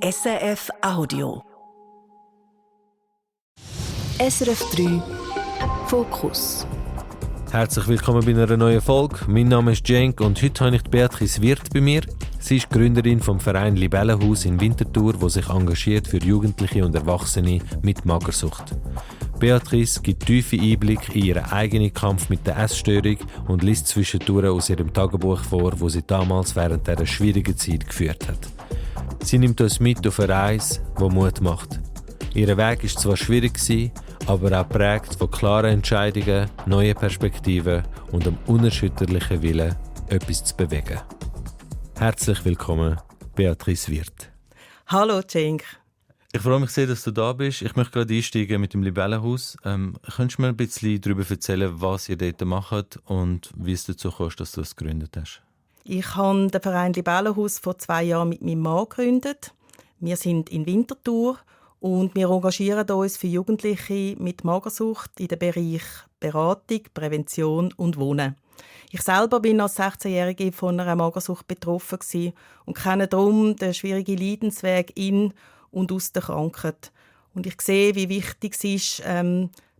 SRF Audio. SRF 3 Fokus. Herzlich willkommen bei einer neuen Folge. Mein Name ist Cenk und heute habe ich Beatrice Wirth bei mir. Sie ist Gründerin vom Verein Libellenhaus in Winterthur, wo sich engagiert für Jugendliche und Erwachsene mit Magersucht. Beatrice gibt tiefe Einblick in ihren eigenen Kampf mit der Essstörung und liest zwischendurch aus ihrem Tagebuch vor, wo sie damals während dieser schwierigen Zeit geführt hat. Sie nimmt uns mit auf eine Reise, die Mut macht. Ihr Weg war zwar schwierig, aber auch geprägt von klaren Entscheidungen, neuen Perspektiven und einem unerschütterlichen Willen, etwas zu bewegen. Herzlich willkommen, Beatrice Wirth. Hallo Cenk. Ich freue mich sehr, dass du da bist. Ich möchte gerade einsteigen mit dem Libellenhaus. Könntest du mir ein bisschen darüber erzählen, was ihr dort macht und wie es dazu kam, dass du es gegründet hast? Ich habe den Verein Libellenhaus vor 2 Jahren mit meinem Mann gegründet. Wir sind in Winterthur und wir engagieren uns für Jugendliche mit Magersucht in den Bereich Beratung, Prävention und Wohnen. Ich selber bin als 16-Jährige von einer Magersucht betroffen und kenne darum den schwierigen Leidensweg in und aus der Krankheit. Und ich sehe, wie wichtig es ist,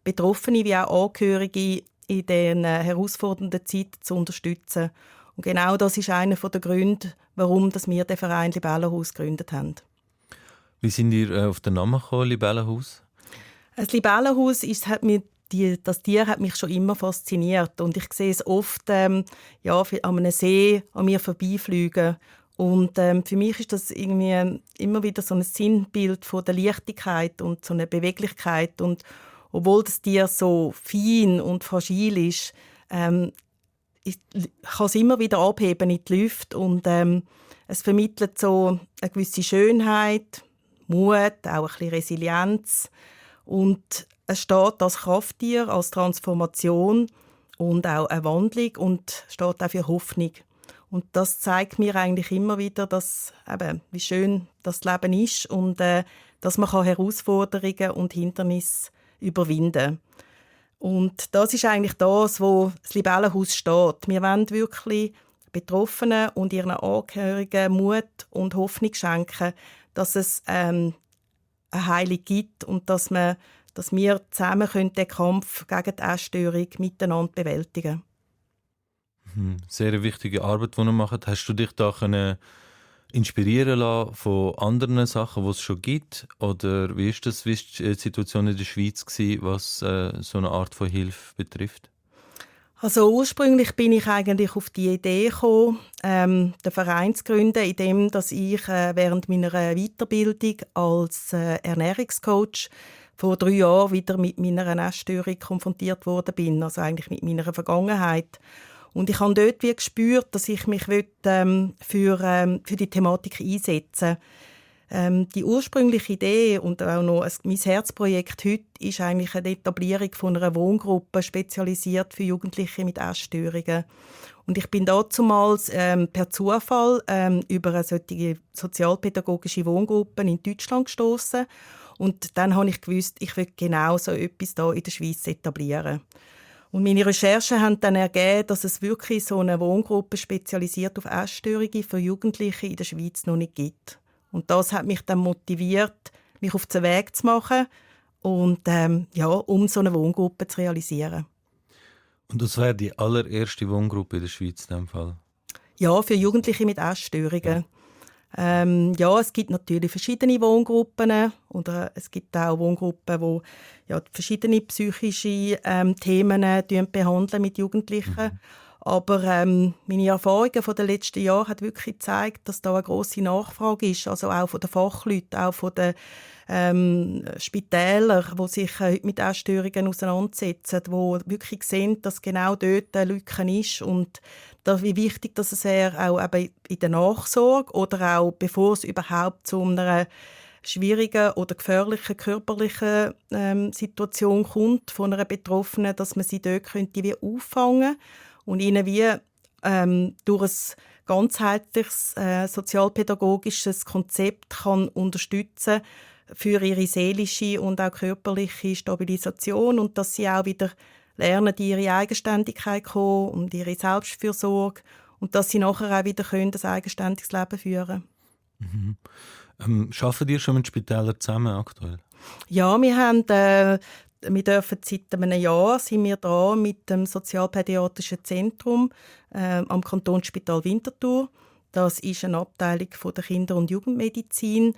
Betroffene wie auch Angehörige in diesen herausfordernden Zeiten zu unterstützen. Und genau das ist einer der Gründe, warum wir den Verein Libellenhaus gegründet haben. Wie sind ihr auf den Namen gekommen, Libellenhaus? Das Libellenhaus das Tier hat mich schon immer fasziniert. Und ich sehe es oft an einem See an mir vorbeifliegen. Und für mich ist das irgendwie immer wieder so ein Sinnbild von der Leichtigkeit und so eine Beweglichkeit. Und obwohl das Tier so fein und fragil ist, ich kann es immer wieder abheben in die Luft. Und es vermittelt so eine gewisse Schönheit, Mut, auch ein bisschen Resilienz. Und es steht als Krafttier, als Transformation und auch eine Wandlung und steht auch für Hoffnung. Und das zeigt mir eigentlich immer wieder, wie schön das Leben ist und dass man Herausforderungen und Hindernisse überwinden kann. Und das ist eigentlich das, wo das Libellenhaus steht. Wir wollen wirklich Betroffenen und ihren Angehörigen Mut und Hoffnung schenken, dass es eine Heilung gibt und dass wir zusammen den Kampf gegen die Essstörung miteinander bewältigen können. Sehr wichtige Arbeit, die ihr macht. Hast du dich da inspirieren lassen von anderen Sachen, die es schon gibt? Oder wie ist die Situation in der Schweiz gewesen, was so eine Art von Hilfe betrifft? Also ursprünglich bin ich eigentlich auf die Idee gekommen, den Verein zu gründen, indem dass ich während meiner Weiterbildung als Ernährungscoach vor 3 Jahren wieder mit meiner Essstörung konfrontiert worden bin, also eigentlich mit meiner Vergangenheit. Und ich habe dort gespürt, dass ich mich für die Thematik einsetzen will. Die ursprüngliche Idee und auch noch mein Herzprojekt heute ist eigentlich eine Etablierung von einer Wohngruppe spezialisiert für Jugendliche mit Essstörungen. Und ich bin damals per Zufall über eine solche sozialpädagogische Wohngruppe in Deutschland gestoßen. Und dann habe ich gewusst, ich will genau so etwas hier in der Schweiz etablieren. Und meine Recherchen haben dann ergeben, dass es wirklich so eine Wohngruppe spezialisiert auf Essstörungen für Jugendliche in der Schweiz noch nicht gibt. Und das hat mich dann motiviert, mich auf den Weg zu machen und um so eine Wohngruppe zu realisieren. Und das wäre die allererste Wohngruppe in der Schweiz in diesem Fall? Ja, für Jugendliche mit Essstörungen. Es gibt natürlich verschiedene Wohngruppen oder es gibt auch Wohngruppen, die verschiedene psychische Themen behandeln mit Jugendlichen. Aber meine Erfahrungen von den letzten Jahren haben wirklich gezeigt, dass da eine grosse Nachfrage ist, also auch von den Fachleuten, auch von den Spitälern, die sich mit Essstörungen auseinandersetzen, die wirklich sehen, dass genau dort eine Lücke ist und wie wichtig dass es auch eben in der Nachsorge oder auch bevor es überhaupt zu einer schwierigen oder gefährlichen körperlichen Situation kommt von einer Betroffenen, dass man sie dort wie auffangen und ihnen durch ein ganzheitliches sozialpädagogisches Konzept kann unterstützen für ihre seelische und auch körperliche Stabilisation und dass sie auch wieder lernen, in ihre Eigenständigkeit kommen und ihre Selbstfürsorge und dass sie nachher auch wieder ein eigenständiges Leben führen können. Mhm. Arbeitet ihr schon mit Spitälern zusammen aktuell? Ja, wir dürfen seit einem Jahr sind wir dran mit dem Sozialpädiatrischen Zentrum am Kantonsspital Winterthur. Das ist eine Abteilung von der Kinder- und Jugendmedizin.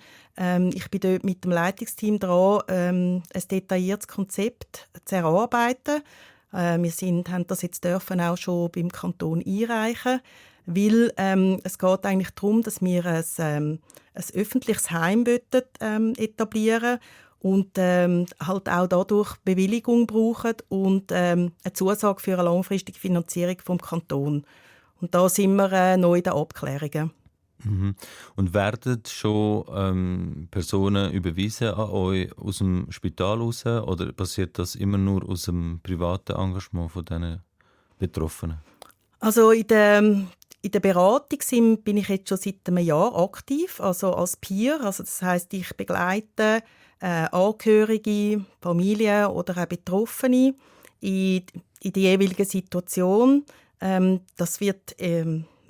Ich bin dort mit dem Leitungsteam dran, ein detailliertes Konzept zu erarbeiten. Wir haben das jetzt auch schon beim Kanton einreichen, weil es geht eigentlich darum, dass wir ein öffentliches Heim etablieren und halt auch dadurch Bewilligung brauchen und eine Zusage für eine langfristige Finanzierung vom Kanton. Und da sind wir noch in den Abklärungen. Mhm. Und werden schon Personen überwiesen an euch aus dem Spital raus, oder passiert das immer nur aus dem privaten Engagement von diesen Betroffenen? Also in der Beratung bin ich jetzt schon seit einem Jahr aktiv, also als Peer. Also das heisst, ich begleite Angehörige, Familien oder auch Betroffene in der jeweiligen Situation. Das wird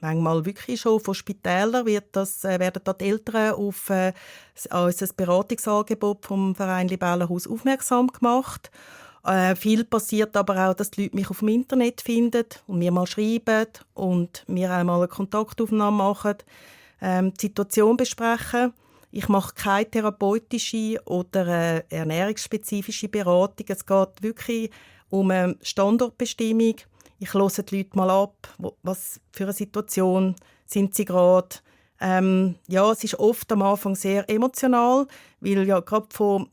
manchmal wirklich schon von Spitälern werden da die Eltern auf unser Beratungsangebot vom Verein Libellenhaus aufmerksam gemacht. Viel passiert aber auch, dass die Leute mich auf dem Internet finden und mir mal schreiben und mir auch mal eine Kontaktaufnahme machen, die Situation besprechen. Ich mache keine therapeutische oder ernährungsspezifische Beratung. Es geht wirklich um eine Standortbestimmung. Ich höre die Leute mal ab, was für eine Situation sind sie gerade. Ja, es ist oft am Anfang sehr emotional, weil ja gerade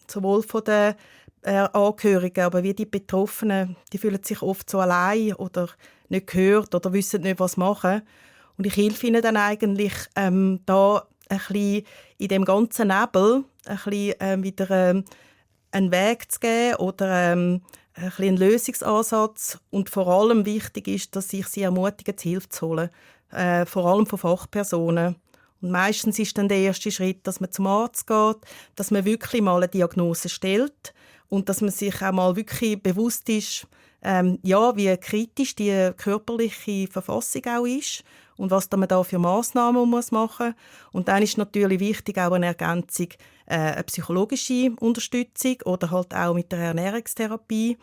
sowohl von den Angehörigen, aber wie die Betroffenen, die fühlen sich oft so allein oder nicht gehört oder wissen nicht, was machen. Und ich helfe ihnen dann eigentlich, da ein bisschen in dem ganzen Nebel ein bisschen, wieder einen Weg zu geben oder ein bisschen einen Lösungsansatz. Und vor allem wichtig ist, dass ich sie ermutige, die Hilfe zu holen. Vor allem von Fachpersonen. Und meistens ist dann der erste Schritt, dass man zum Arzt geht, dass man wirklich mal eine Diagnose stellt und dass man sich auch mal wirklich bewusst ist, wie kritisch die körperliche Verfassung auch ist und was man da für Massnahmen machen muss. Und dann ist natürlich wichtig auch eine Ergänzung, eine psychologische Unterstützung oder halt auch mit der Ernährungstherapie.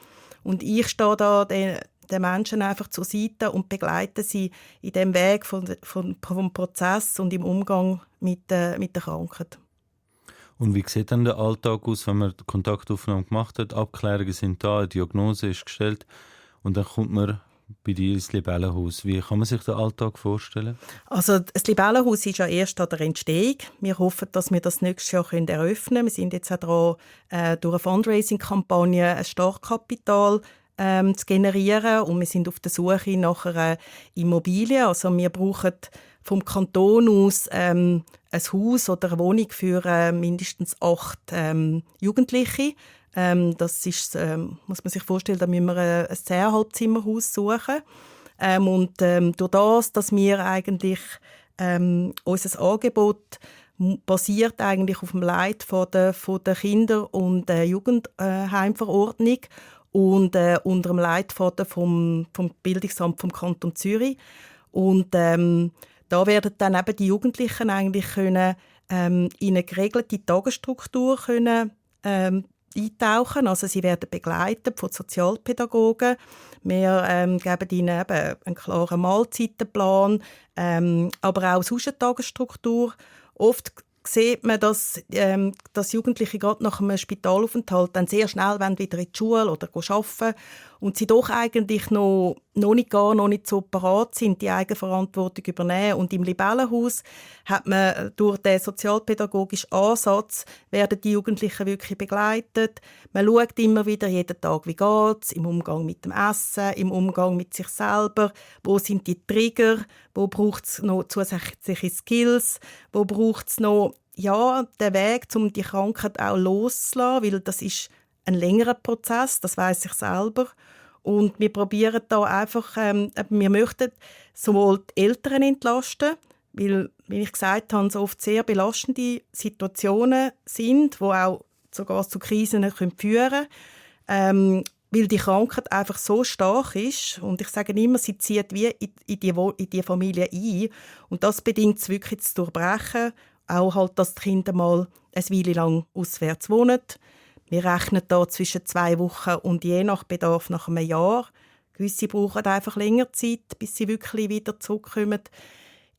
Und ich stehe da den Menschen einfach zur Seite und begleite sie in dem Weg vom Prozess und im Umgang mit der Krankheit. Und wie sieht dann der Alltag aus, wenn man die Kontaktaufnahme gemacht hat, Abklärungen sind da, eine Diagnose ist gestellt und dann kommt man bei dir ins Libellenhaus. Wie kann man sich den Alltag vorstellen? Also das Libellenhaus ist ja erst an der Entstehung. Wir hoffen, dass wir das nächstes Jahr eröffnen können. Wir sind jetzt auch dran, durch eine Fundraising-Kampagne ein Startkapital zu generieren und wir sind auf der Suche nach einer Immobilie. Also wir brauchen vom Kanton aus ein Haus oder eine Wohnung für mindestens 8 Jugendliche. Das ist, muss man sich vorstellen, da müssen wir ein 10,5-Zimmerhaus suchen. Durch das, dass wir eigentlich unser Angebot basiert eigentlich auf dem Leit von der Kinder- und Jugendheimverordnung und unter dem Leitfaden vom Bildungsamt vom Kanton Zürich. Und da werden dann eben die Jugendlichen eigentlich können, in eine geregelte Tagesstruktur können, eintauchen. Also sie werden begleitet von Sozialpädagogen. Wir geben ihnen eben einen klaren Mahlzeitenplan, aber auch sonst eine Tagesstruktur. Oft sieht man, dass Jugendliche gerade nach einem Spitalaufenthalt dann sehr schnell wieder in die Schule oder arbeiten und sie doch eigentlich noch nicht so parat sind, die Eigenverantwortung übernehmen. Und im Libellenhaus hat man durch den sozialpädagogischen Ansatz werden die Jugendlichen wirklich begleitet. Man schaut immer wieder jeden Tag, wie geht's, im Umgang mit dem Essen, im Umgang mit sich selber, wo sind die Trigger, wo braucht es noch zusätzliche Skills, wo braucht es noch den Weg, um die Krankheit auch loszulassen, weil das ist ein längerer Prozess, das weiss ich selber. Und wir probieren da einfach, wir möchten sowohl die Eltern entlasten, weil, wie ich gesagt habe, so oft sehr belastende Situationen sind, die auch sogar zu Krisen führen können, weil die Krankheit einfach so stark ist. Und ich sage immer, sie zieht wie in die Familie ein. Und das bedingt es wirklich zu durchbrechen auch halt, dass die Kinder mal eine Weile lang auswärts wohnen. Wir rechnen da zwischen 2 Wochen und je nach Bedarf nach einem Jahr. Gewisse brauchen einfach länger Zeit, bis sie wirklich wieder zurückkommen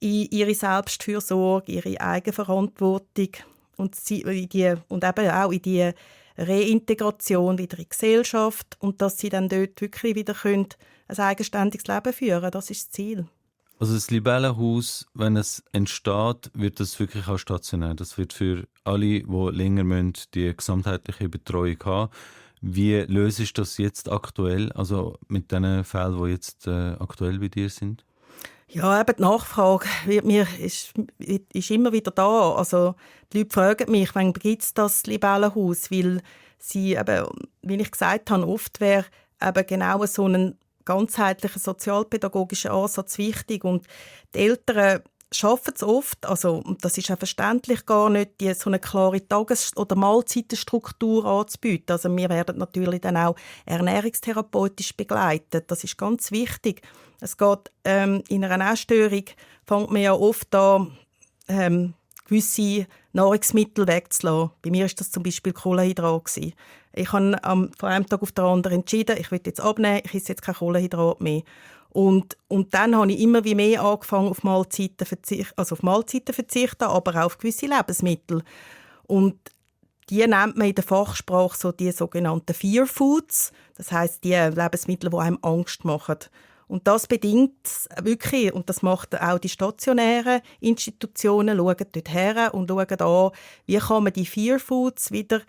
in ihre Selbstfürsorge, ihre Eigenverantwortung und eben auch in die Reintegration wieder in die Gesellschaft und dass sie dann dort wirklich wieder ein eigenständiges Leben führen können. Das ist das Ziel. Also das Libellenhaus, wenn es entsteht, wird das wirklich auch stationär. Das wird für alle, die länger müssen, die gesamtheitliche Betreuung haben. Wie löst du das jetzt aktuell, also mit den Fällen, die jetzt aktuell bei dir sind? Ja, eben die Nachfrage ist immer wieder da. Also die Leute fragen mich, wann gibt es das Libellenhaus? Weil sie eben, wie ich gesagt habe, oft wäre eben genau so ein ganzheitlicher sozialpädagogischer Ansatz wichtig. Und die Eltern schaffen es oft, also und das ist auch verständlich gar nicht, so eine klare Tages- oder Mahlzeitenstruktur anzubieten. Also wir werden natürlich dann auch ernährungstherapeutisch begleitet. Das ist ganz wichtig. Es geht in einer Essstörung fängt man ja oft an, gewisse Nahrungsmittel wegzulassen. Bei mir war das zum Beispiel Kohlenhydrat. Ich habe von einem Tag auf den anderen entschieden, ich will jetzt abnehmen, ich esse jetzt kein Kohlenhydrat mehr. Und dann habe ich immer wie mehr angefangen, auf Mahlzeiten verzichten, aber auch auf gewisse Lebensmittel. Und die nennt man in der Fachsprache so die sogenannten Fear Foods. Das heisst, die Lebensmittel, die einem Angst machen. Und das bedingt wirklich, und das macht auch die stationären Institutionen, schauen dort her und schauen an, wie kann man die Fear Foods wieder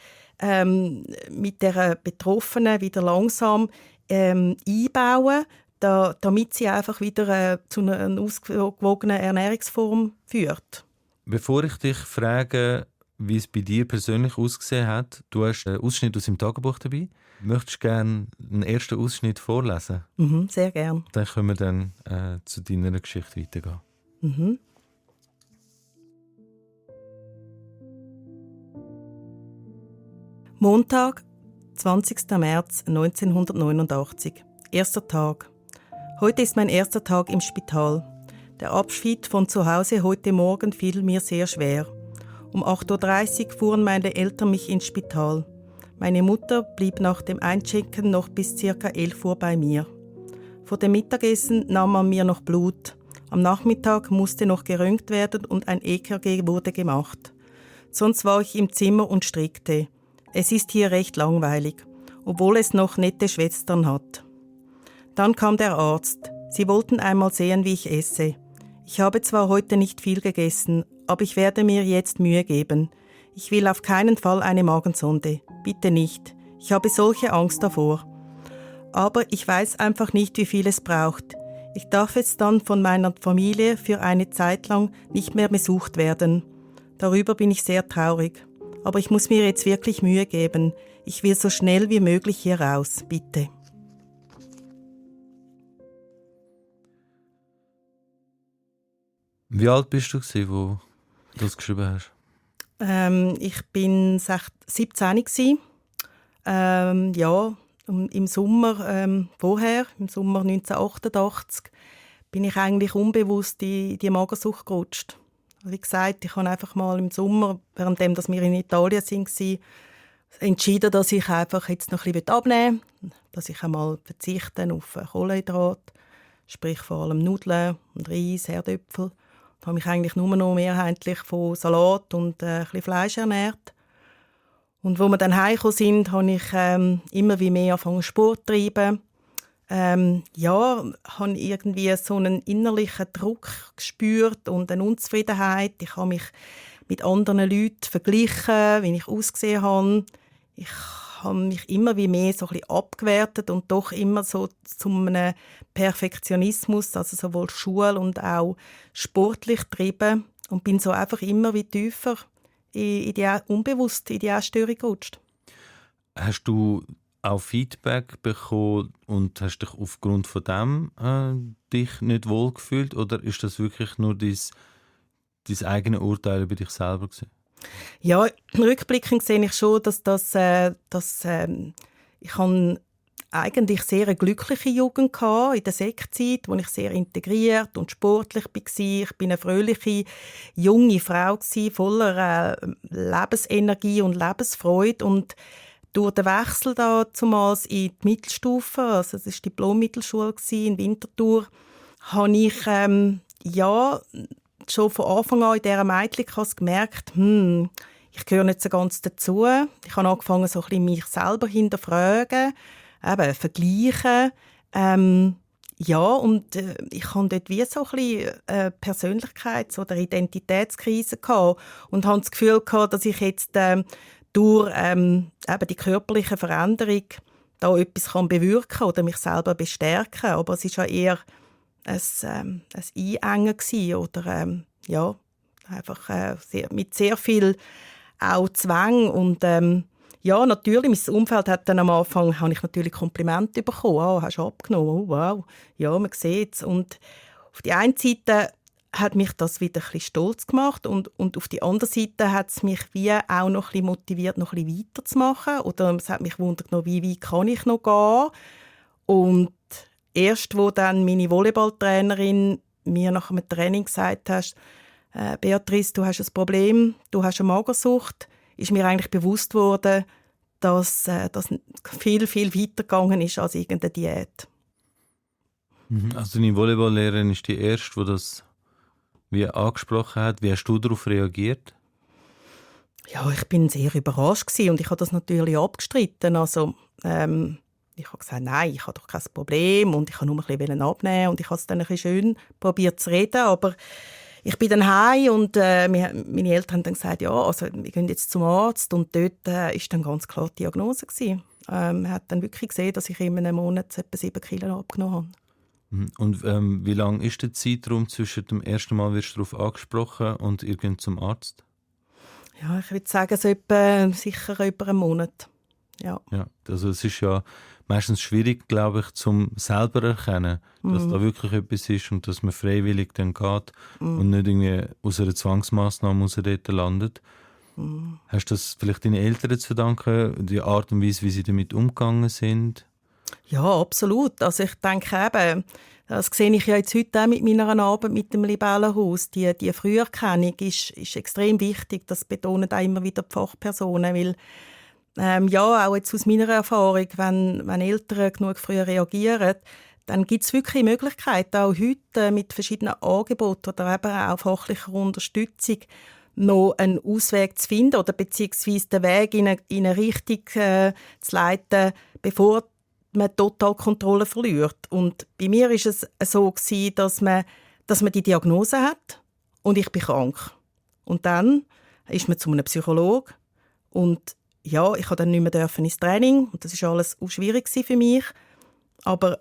mit der Betroffenen wieder langsam einbauen, damit sie einfach wieder zu einer ausgewogenen Ernährungsform führt. Bevor ich dich frage, wie es bei dir persönlich ausgesehen hat, du hast einen Ausschnitt aus dem Tagebuch dabei. Möchtest du gerne einen ersten Ausschnitt vorlesen? Sehr gern. Dann können wir dann zu deiner Geschichte weitergehen. Mhm. Montag, 20. März 1989. Erster Tag. Heute ist mein erster Tag im Spital. Der Abschied von zu Hause heute Morgen fiel mir sehr schwer. Um 8.30 Uhr fuhren meine Eltern mich ins Spital. Meine Mutter blieb nach dem Einchecken noch bis ca. 11 Uhr bei mir. Vor dem Mittagessen nahm man mir noch Blut. Am Nachmittag musste noch geröntgt werden und ein EKG wurde gemacht. Sonst war ich im Zimmer und strickte. Es ist hier recht langweilig, obwohl es noch nette Schwestern hat. Dann kam der Arzt. Sie wollten einmal sehen, wie ich esse. Ich habe zwar heute nicht viel gegessen, aber ich werde mir jetzt Mühe geben. Ich will auf keinen Fall eine Magensonde. Bitte nicht. Ich habe solche Angst davor. Aber ich weiß einfach nicht, wie viel es braucht. Ich darf jetzt dann von meiner Familie für eine Zeit lang nicht mehr besucht werden. Darüber bin ich sehr traurig. Aber ich muss mir jetzt wirklich Mühe geben. Ich will so schnell wie möglich hier raus. Bitte. Wie alt bist du, als du das geschrieben hast? Ich bin 17 gsi. Im Sommer vorher, im Sommer 1988, bin ich eigentlich unbewusst in die Magersucht gerutscht. Wie gesagt, ich habe einfach mal im Sommer, während wir in Italien waren, entschieden, dass ich einfach jetzt noch ein bisschen abnehmen will, dass ich einmal verzichte auf Kohlenhydrat, sprich vor allem Nudeln und Reis, Herdöpfel. Ich habe mich eigentlich nur noch mehrheitlich von Salat und ein bisschen Fleisch ernährt. Und als wir dann heimgekommen sind, habe ich immer wie mehr angefangen Sport zu treiben. Habe irgendwie so einen innerlichen Druck gespürt und eine Unzufriedenheit. Ich habe mich mit anderen Leuten verglichen, wie ich ausgesehen habe. Ich habe mich immer wie mehr so ein bisschen abgewertet und doch immer so zu einem Perfektionismus, also sowohl Schule und auch sportlich getrieben und bin so einfach immer wie tiefer unbewusst in die Essstörung gerutscht. Hast du auch Feedback bekommen und hast dich aufgrund von dem dich nicht wohl gefühlt oder ist das wirklich nur dein eigenes Urteil über dich selber gewesen? Ja, rückblickend sehe ich schon, dass ich habe eigentlich sehr eine glückliche Jugend gehabt in der Sektzeit, wo ich sehr integriert und sportlich war. Ich bin eine fröhliche, junge Frau gewesen, voller Lebensenergie und Lebensfreude. Und durch den Wechsel damals in die Mittelstufe, also das war die Diplom-Mittelschule in Winterthur, habe ich schon von Anfang an in dieser Mädchenklasse gemerkt, ich gehöre nicht so ganz dazu. Ich habe angefangen, so ein bisschen mich selber hinterfragen, eben vergleichen. Ich hatte dort wie so ein bisschen Persönlichkeits- oder Identitätskrise gehabt und hatte das Gefühl gehabt, dass ich jetzt durch eben die körperliche Veränderung da etwas bewirken kann oder mich selber bestärken. Aber es war ja eher ein Einengen oder einfach mit sehr viel auch Zwang und natürlich, mein Umfeld hat dann am Anfang habe ich natürlich Komplimente bekommen. «Oh, hast du abgenommen? Oh, wow, ja, man sieht es.» Und auf die eine Seite hat mich das wieder ein bisschen stolz gemacht und auf die andere Seite hat es mich wie auch noch ein bisschen motiviert, noch ein bisschen weiterzumachen. Oder es hat mich wundert noch, wie weit kann ich noch gehen. Und erst, wo dann meine Volleyballtrainerin mir nach einem Training gesagt hat, «Beatrice, du hast ein Problem, du hast eine Magersucht», ist mir eigentlich bewusst worden, dass das viel, viel weiter gegangen ist als irgendeine Diät. Also deine Volleyball-Lehrerin ist die erste, die das wie angesprochen hat. Wie hast du darauf reagiert? Ja, ich bin sehr überrascht gewesen und ich habe das natürlich abgestritten. Also, ich habe gesagt, nein, ich habe doch kein Problem und ich habe nur ein bisschen abnehmen und ich habe es dann ein bisschen schön probiert zu reden, aber ich bin dann heim und meine Eltern haben dann gesagt, ja, also wir gehen jetzt zum Arzt und dort ist dann ganz klar die Diagnose gewesen. Man hat dann wirklich gesehen, dass ich in einem Monat etwa 7 Kilo abgenommen habe. Und wie lang ist der Zeitraum zwischen dem ersten Mal wirst du darauf angesprochen und irgendwann zum Arzt? Ja, ich würde sagen, sicher über einen Monat. Ja. Ja, also es ist ja meistens schwierig, glaube ich, zum selber erkennen, dass da wirklich etwas ist und dass man freiwillig dann geht und nicht irgendwie aus einer Zwangsmaßnahme raus dort landet. Hast du das vielleicht deinen Eltern zu verdanken, die Art und Weise, wie sie damit umgegangen sind? Ja, absolut. Also ich denke eben, das sehe ich ja jetzt heute auch mit meiner Arbeit mit dem Libellenhaus. Die Früherkennung ist extrem wichtig. Das betonen auch immer wieder die Fachpersonen, weil auch jetzt aus meiner Erfahrung, wenn Eltern genug früh reagieren, dann gibt es wirklich Möglichkeiten, auch heute mit verschiedenen Angeboten oder eben auch fachlicher Unterstützung noch einen Ausweg zu finden oder beziehungsweise den Weg in eine Richtung zu leiten, bevor man total Kontrolle verliert. Und bei mir war es so gewesen, dass man die Diagnose hat und ich bin krank. Und dann ist man zu einem Psychologen und ja, ich durfte dann nicht mehr ins Training und das war alles auch schwierig für mich. Aber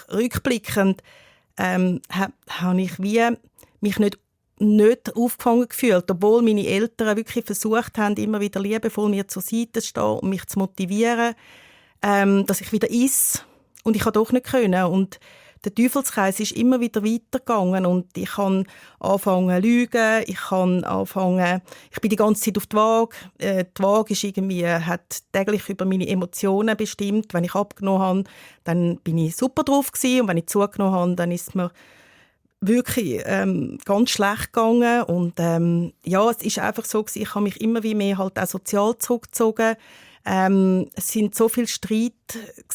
rückblickend habe ich mich nicht aufgefangen gefühlt, obwohl meine Eltern wirklich versucht haben, immer wieder liebevoll mir zur Seite zu stehen und mich zu motivieren, dass ich wieder esse. Und ich konnte doch nicht können. Und der Teufelskreis ist immer wieder weitergegangen und ich habe angefangen zu lügen, ich bin die ganze Zeit auf die Waage. Die Waage hat täglich über meine Emotionen bestimmt. Wenn ich abgenommen habe, dann bin ich super drauf gewesen, und wenn ich zugenommen habe, dann ist es mir wirklich ganz schlecht gegangen. Und es ist einfach so gewesen, ich habe mich immer wie mehr halt auch sozial zurückgezogen. Es sind so viele Streit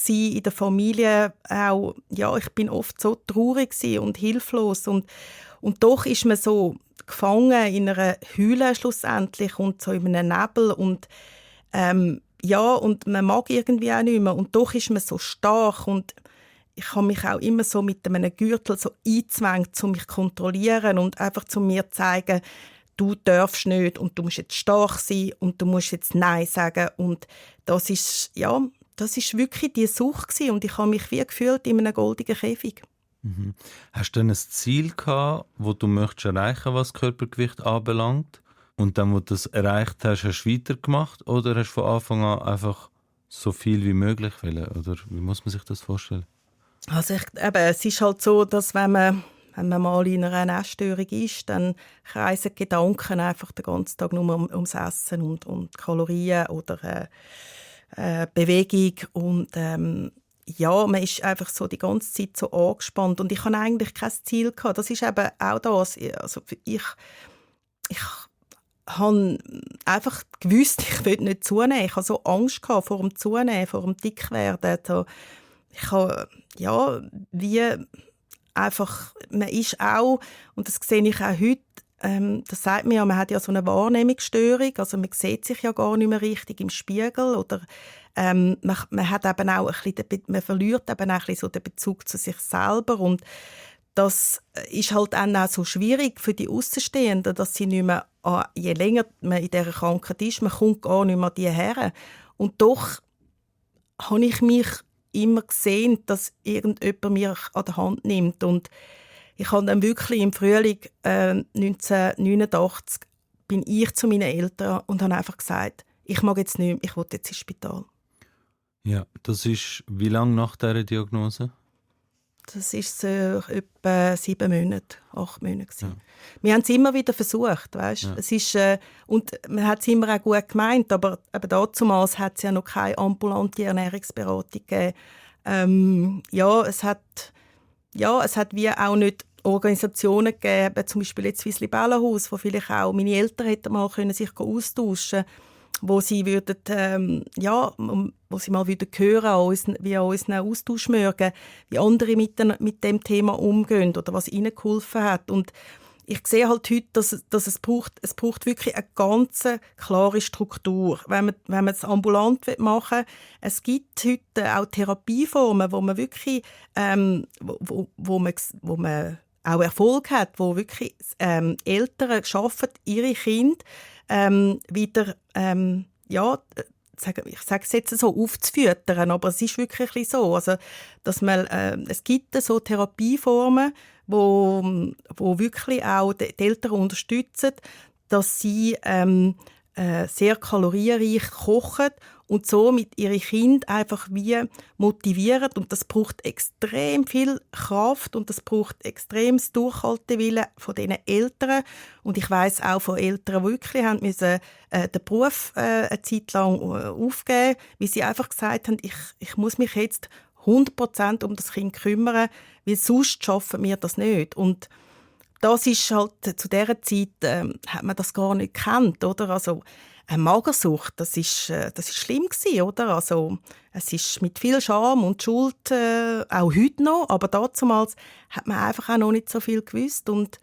in der Familie. Auch, ja, ich bin oft so traurig und hilflos. Und doch ist man so gefangen in einer Höhle schlussendlich und so in einem Nebel. Und und man mag irgendwie auch nicht mehr. Und doch ist man so stark. Und ich habe mich auch immer so mit einem Gürtel so eingezwängt, um mich zu kontrollieren und einfach zu mir zu zeigen, du darfst nicht und du musst jetzt stark sein und du musst jetzt Nein sagen. Und das ist wirklich die Sucht gewesen. Und ich habe mich wie gefühlt in einem goldenen Käfig. Mhm. Hast du denn ein Ziel gehabt, das du möchtest erreichen, was Körpergewicht anbelangt? Und dann, wo du das erreicht hast, hast du weitergemacht? Oder hast du von Anfang an einfach so viel wie möglich wollen? Oder wie muss man sich das vorstellen? Also es ist halt so, dass wenn man mal in einer Essstörung ist, dann kreisen Gedanken einfach den ganzen Tag nur ums Essen und Kalorien oder Bewegung und ja, man ist einfach so die ganze Zeit so angespannt und ich hatte eigentlich kein Ziel gehabt. Das ist eben auch das. Also ich habe einfach gewusst, ich will nicht zunehmen. Ich hatte so Angst gehabt vor dem Zunehmen, vor dem Dickwerden. Also ich habe, ja, wie einfach, man ist auch, und das sehe ich auch heute, das sagt man ja, man hat ja so eine Wahrnehmungsstörung, also man sieht sich ja gar nicht mehr richtig im Spiegel oder man hat eben auch ein bisschen, man verliert eben auch ein bisschen so den Bezug zu sich selber und das ist halt auch so schwierig für die Außenstehenden, dass sie nicht mehr, je länger man in dieser Krankheit ist, man kommt gar nicht mehr an die her. Und doch habe ich mich immer gesehen, dass irgendjemand mich an der Hand nimmt und ich habe dann wirklich im Frühling 1989 bin ich zu meinen Eltern und habe einfach gesagt, ich mag jetzt nicht mehr, ich will jetzt ins Spital. Ja, das ist wie lange nach dieser Diagnose? Das ist so etwa 7 Monate, 8 Monate. Ja. Wir haben es immer wieder versucht, weißt? Ja. Es ist, und man hat es immer auch gut gemeint, aber damals hat es ja noch keine ambulante Ernährungsberatung gegeben. Es hat wie auch nicht Organisationen gegeben, zum Beispiel jetzt wie das Libellenhaus, wo vielleicht auch meine Eltern hätten mal können sich austauschen, wo sie würden, wo sie mal wieder hören, wie an unseren Austauschmögen, wie andere mit dem Thema umgehen oder was ihnen geholfen hat. Und ich sehe halt heute, dass es braucht wirklich eine ganz klare Struktur. Wenn man es ambulant machen will, es gibt heute auch Therapieformen, wo man wirklich, wo man auch Erfolg hat, wo wirklich Eltern schaffen, ihre Kinder wieder, ich sage es jetzt so, aufzufüttern, aber es ist wirklich so, also, dass man, es gibt so Therapieformen, wo wirklich auch die Eltern unterstützen, dass sie sehr kalorienreich kochen und so mit ihren Kindern einfach wie motivieren. Und das braucht extrem viel Kraft und das braucht extremes Durchhaltewillen von diesen Eltern. Und ich weiss auch von Eltern, die wirklich haben müssen, den Beruf eine Zeit lang aufgeben, weil sie einfach gesagt haben, ich muss mich jetzt 100% um das Kind kümmern, weil sonst schaffen wir das nicht. Und das ist halt, zu dieser Zeit hat man das gar nicht gekannt, oder? Also, eine Magersucht, das ist schlimm gewesen, oder? Also, es ist mit viel Scham und Schuld, auch heute noch, aber damals hat man einfach auch noch nicht so viel gewusst. Und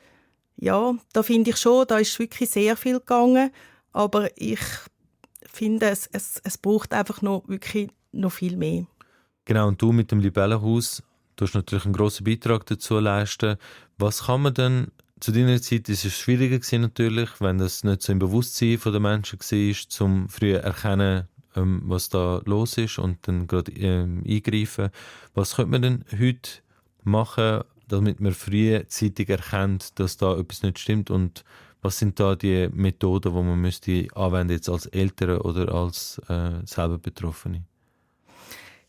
ja, da finde ich schon, da ist wirklich sehr viel gegangen, aber ich finde, es braucht einfach wirklich noch viel mehr. Genau, und du mit dem Libellenhaus, du hast natürlich einen grossen Beitrag dazu leisten. Was kann man denn, zu deiner Zeit ist es schwieriger gewesen natürlich, wenn das nicht so im Bewusstsein der Menschen war, zum früh erkennen, was da los ist und dann gerade eingreifen. Was könnte man denn heute machen, damit man frühzeitig erkennt, dass da etwas nicht stimmt, und was sind da die Methoden, die man müsste anwenden jetzt als Eltern oder als selber Betroffene?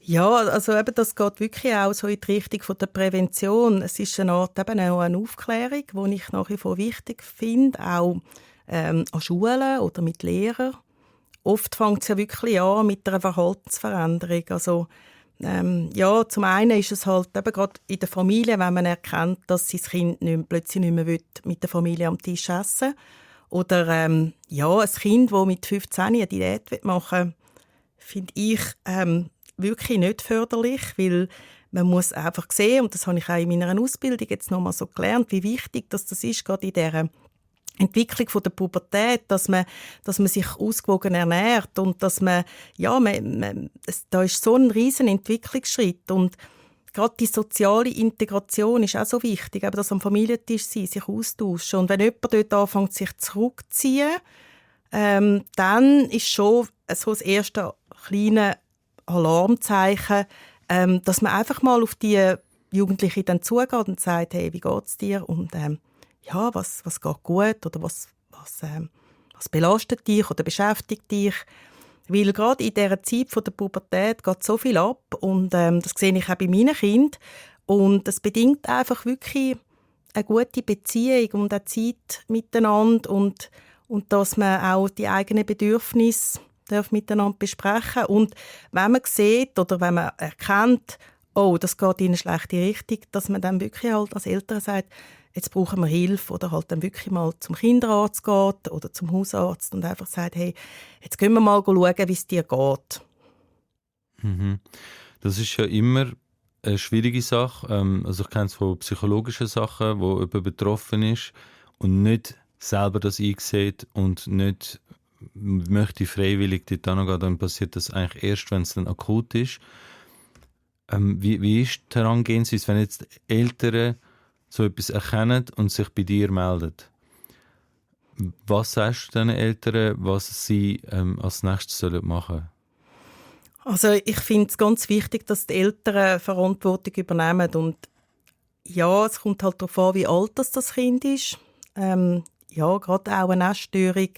Ja, also eben, das geht wirklich auch so in die Richtung von der Prävention. Es ist eine Art eben auch eine Aufklärung, die ich nach wie vor wichtig finde, auch an Schulen oder mit Lehrern. Oft fängt es ja wirklich an mit einer Verhaltensveränderung. Also zum einen ist es halt eben gerade in der Familie, wenn man erkennt, dass sein Kind plötzlich nicht mehr mit der Familie am Tisch essen will. Oder ein Kind, das mit 15 eine Diät machen will, finde ich wirklich nicht förderlich, weil man muss einfach sehen, und das habe ich auch in meiner Ausbildung jetzt noch mal so gelernt, wie wichtig das ist, gerade in dieser Entwicklung von der Pubertät, dass man sich ausgewogen ernährt und dass da ist so ein riesen Entwicklungsschritt, und gerade die soziale Integration ist auch so wichtig, aber dass am Familientisch sein, sich austauschen, und wenn jemand dort anfängt, sich zurückzuziehen, dann ist schon so das erste kleine Alarmzeichen, dass man einfach mal auf die Jugendlichen dann zugeht und sagt, hey, wie geht's dir? Und was geht gut? Oder was belastet dich oder beschäftigt dich? Weil gerade in dieser Zeit von der Pubertät geht so viel ab, und das sehe ich auch bei meinen Kindern. Und das bedingt einfach wirklich eine gute Beziehung und eine Zeit miteinander, und dass man auch die eigenen Bedürfnisse miteinander besprechen. Und wenn man sieht oder wenn man erkennt, oh, das geht in eine schlechte Richtung, dass man dann wirklich halt als Eltern sagt, jetzt brauchen wir Hilfe oder halt dann wirklich mal zum Kinderarzt geht oder zum Hausarzt und einfach sagt, hey, jetzt gehen wir mal schauen, wie es dir geht. Mhm. Das ist ja immer eine schwierige Sache. Also ich kenne es von psychologischen Sachen, wo jemand betroffen ist und nicht selber das einsieht und nicht möchte freiwillig dort hingehen, dann passiert das eigentlich erst, wenn es dann akut ist. Wie ist die Herangehensweise, wenn jetzt Eltern so etwas erkennen und sich bei dir melden? Was sagst du den Eltern, was sie als nächstes machen sollen? Also ich finde es ganz wichtig, dass die Eltern Verantwortung übernehmen und ja, es kommt halt darauf an, wie alt das Kind ist. Ja, gerade auch eine Essstörung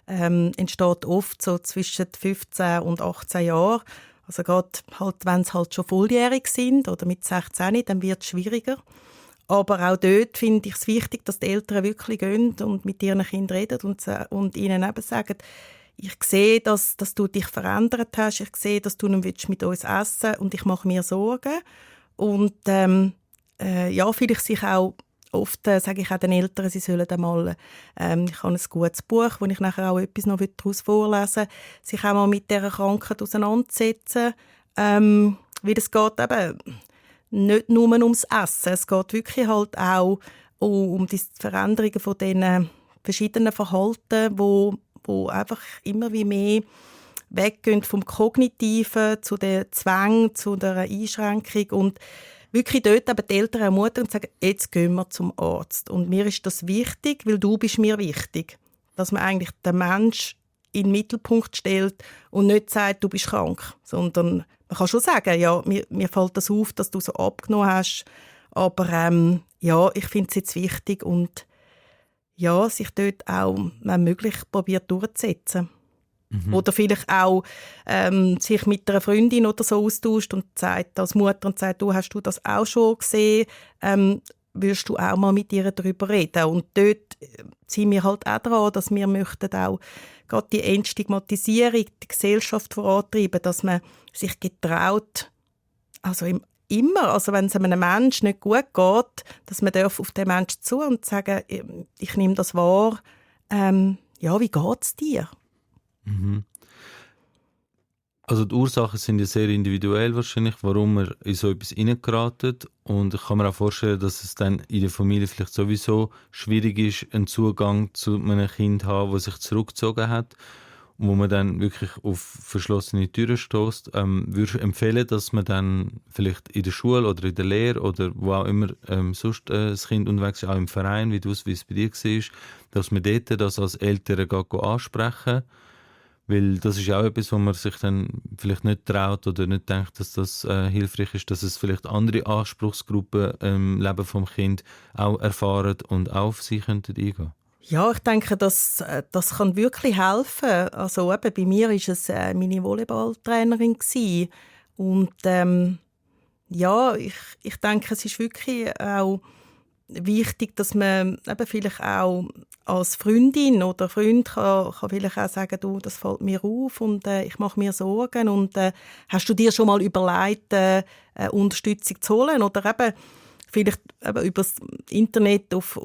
entsteht oft so zwischen 15 und 18 Jahren. Also gerade halt, wenn sie halt schon volljährig sind oder mit 16, dann wird es schwieriger. Aber auch dort finde ich es wichtig, dass die Eltern wirklich gehen und mit ihren Kindern reden und ihnen eben sagen, ich sehe, dass du dich verändert hast, ich sehe, dass du nicht mit uns essen willst und ich mache mir Sorgen. Und ja, vielleicht sich auch oft sage ich auch den Eltern, sie sollen einmal, ich habe ein gutes Buch, wo ich nachher auch etwas noch daraus vorlesen will, sich auch mal mit dieser Krankheit auseinandersetzen. Weil es geht eben nicht nur ums Essen, es geht wirklich halt auch um die Veränderungen von diesen verschiedenen Verhalten, wo einfach immer wie mehr weggehen vom Kognitiven zu den Zwängen, zu der Einschränkung und wirklich dort eben die Eltern ermutigen und sagen, jetzt gehen wir zum Arzt. Und mir ist das wichtig, weil du bist mir wichtig. Dass man eigentlich den Mensch in den Mittelpunkt stellt und nicht sagt, du bist krank. Sondern man kann schon sagen, ja, mir fällt das auf, dass du so abgenommen hast. Aber ja, ich finde es jetzt wichtig und ja, sich dort auch, wenn möglich, probiert durchzusetzen. Mhm. Oder vielleicht auch sich mit einer Freundin oder so austauscht und sagt als Mutter und sagt, hast du das auch schon gesehen? Würdest du auch mal mit ihr darüber reden? Und dort ziehen wir halt auch daran, dass wir möchten auch gerade die Entstigmatisierung, die Gesellschaft vorantreiben, dass man sich getraut, also immer, also wenn es einem Menschen nicht gut geht, dass man auf den Menschen zu und sagen, ich nehme das wahr, ja, wie geht es dir? Mhm. Also die Ursachen sind ja sehr individuell wahrscheinlich, warum man in so etwas hineingeraten. Und ich kann mir auch vorstellen, dass es dann in der Familie vielleicht sowieso schwierig ist, einen Zugang zu einem Kind zu haben, das sich zurückgezogen hat, wo man dann wirklich auf verschlossene Türen stößt. Würdest du empfehlen, dass man dann vielleicht in der Schule oder in der Lehre oder wo auch immer sonst das Kind unterwegs ist, auch im Verein, wie es bei dir war, dass man dort das als Eltern ansprechen? Weil das ist auch etwas, wo man sich dann vielleicht nicht traut oder nicht denkt, dass das hilfreich ist, dass es vielleicht andere Anspruchsgruppen im Leben des Kindes auch erfahren und auch auf sie eingehen. Ja, ich denke, das kann wirklich helfen. Also eben, bei mir war es meine Volleyballtrainerin gewesen. Und ja, ich denke, es ist wirklich auch wichtig, dass man eben vielleicht auch als Freundin oder Freund kann vielleicht auch sagen, du, das fällt mir auf und ich mache mir Sorgen. Und hast du dir schon mal überlegt, Unterstützung zu holen? Oder eben vielleicht über das Internet auf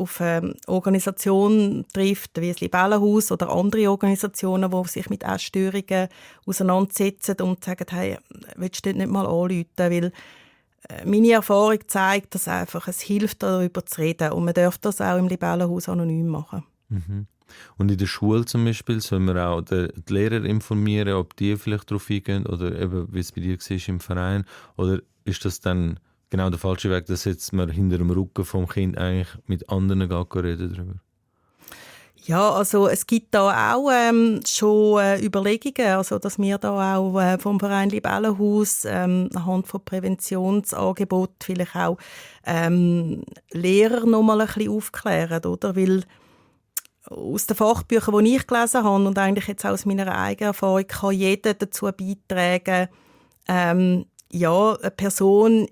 Organisationen trifft, wie das Libellenhaus oder andere Organisationen, die sich mit Essstörungen auseinandersetzen und sagen, hey, willst du dort nicht mal anrufen? Weil meine Erfahrung zeigt, dass einfach es hilft, darüber zu reden. Und man darf das auch im Libellenhaus anonym machen. Mhm. Und in der Schule zum Beispiel sollen wir auch die Lehrer informieren, ob die vielleicht darauf eingehen oder eben, wie es bei dir war im Verein. Oder ist das dann genau der falsche Weg, dass jetzt man hinter dem Rücken vom Kind eigentlich mit anderen reden darüber? Ja, also es gibt da auch schon Überlegungen, also dass wir da auch vom Verein Libellenhaus anhand von Präventionsangeboten vielleicht auch Lehrer noch mal ein bisschen aufklären, oder? Weil aus den Fachbüchern, die ich gelesen habe und eigentlich jetzt auch aus meiner eigenen Erfahrung, kann jeder dazu beitragen, ja, eine Person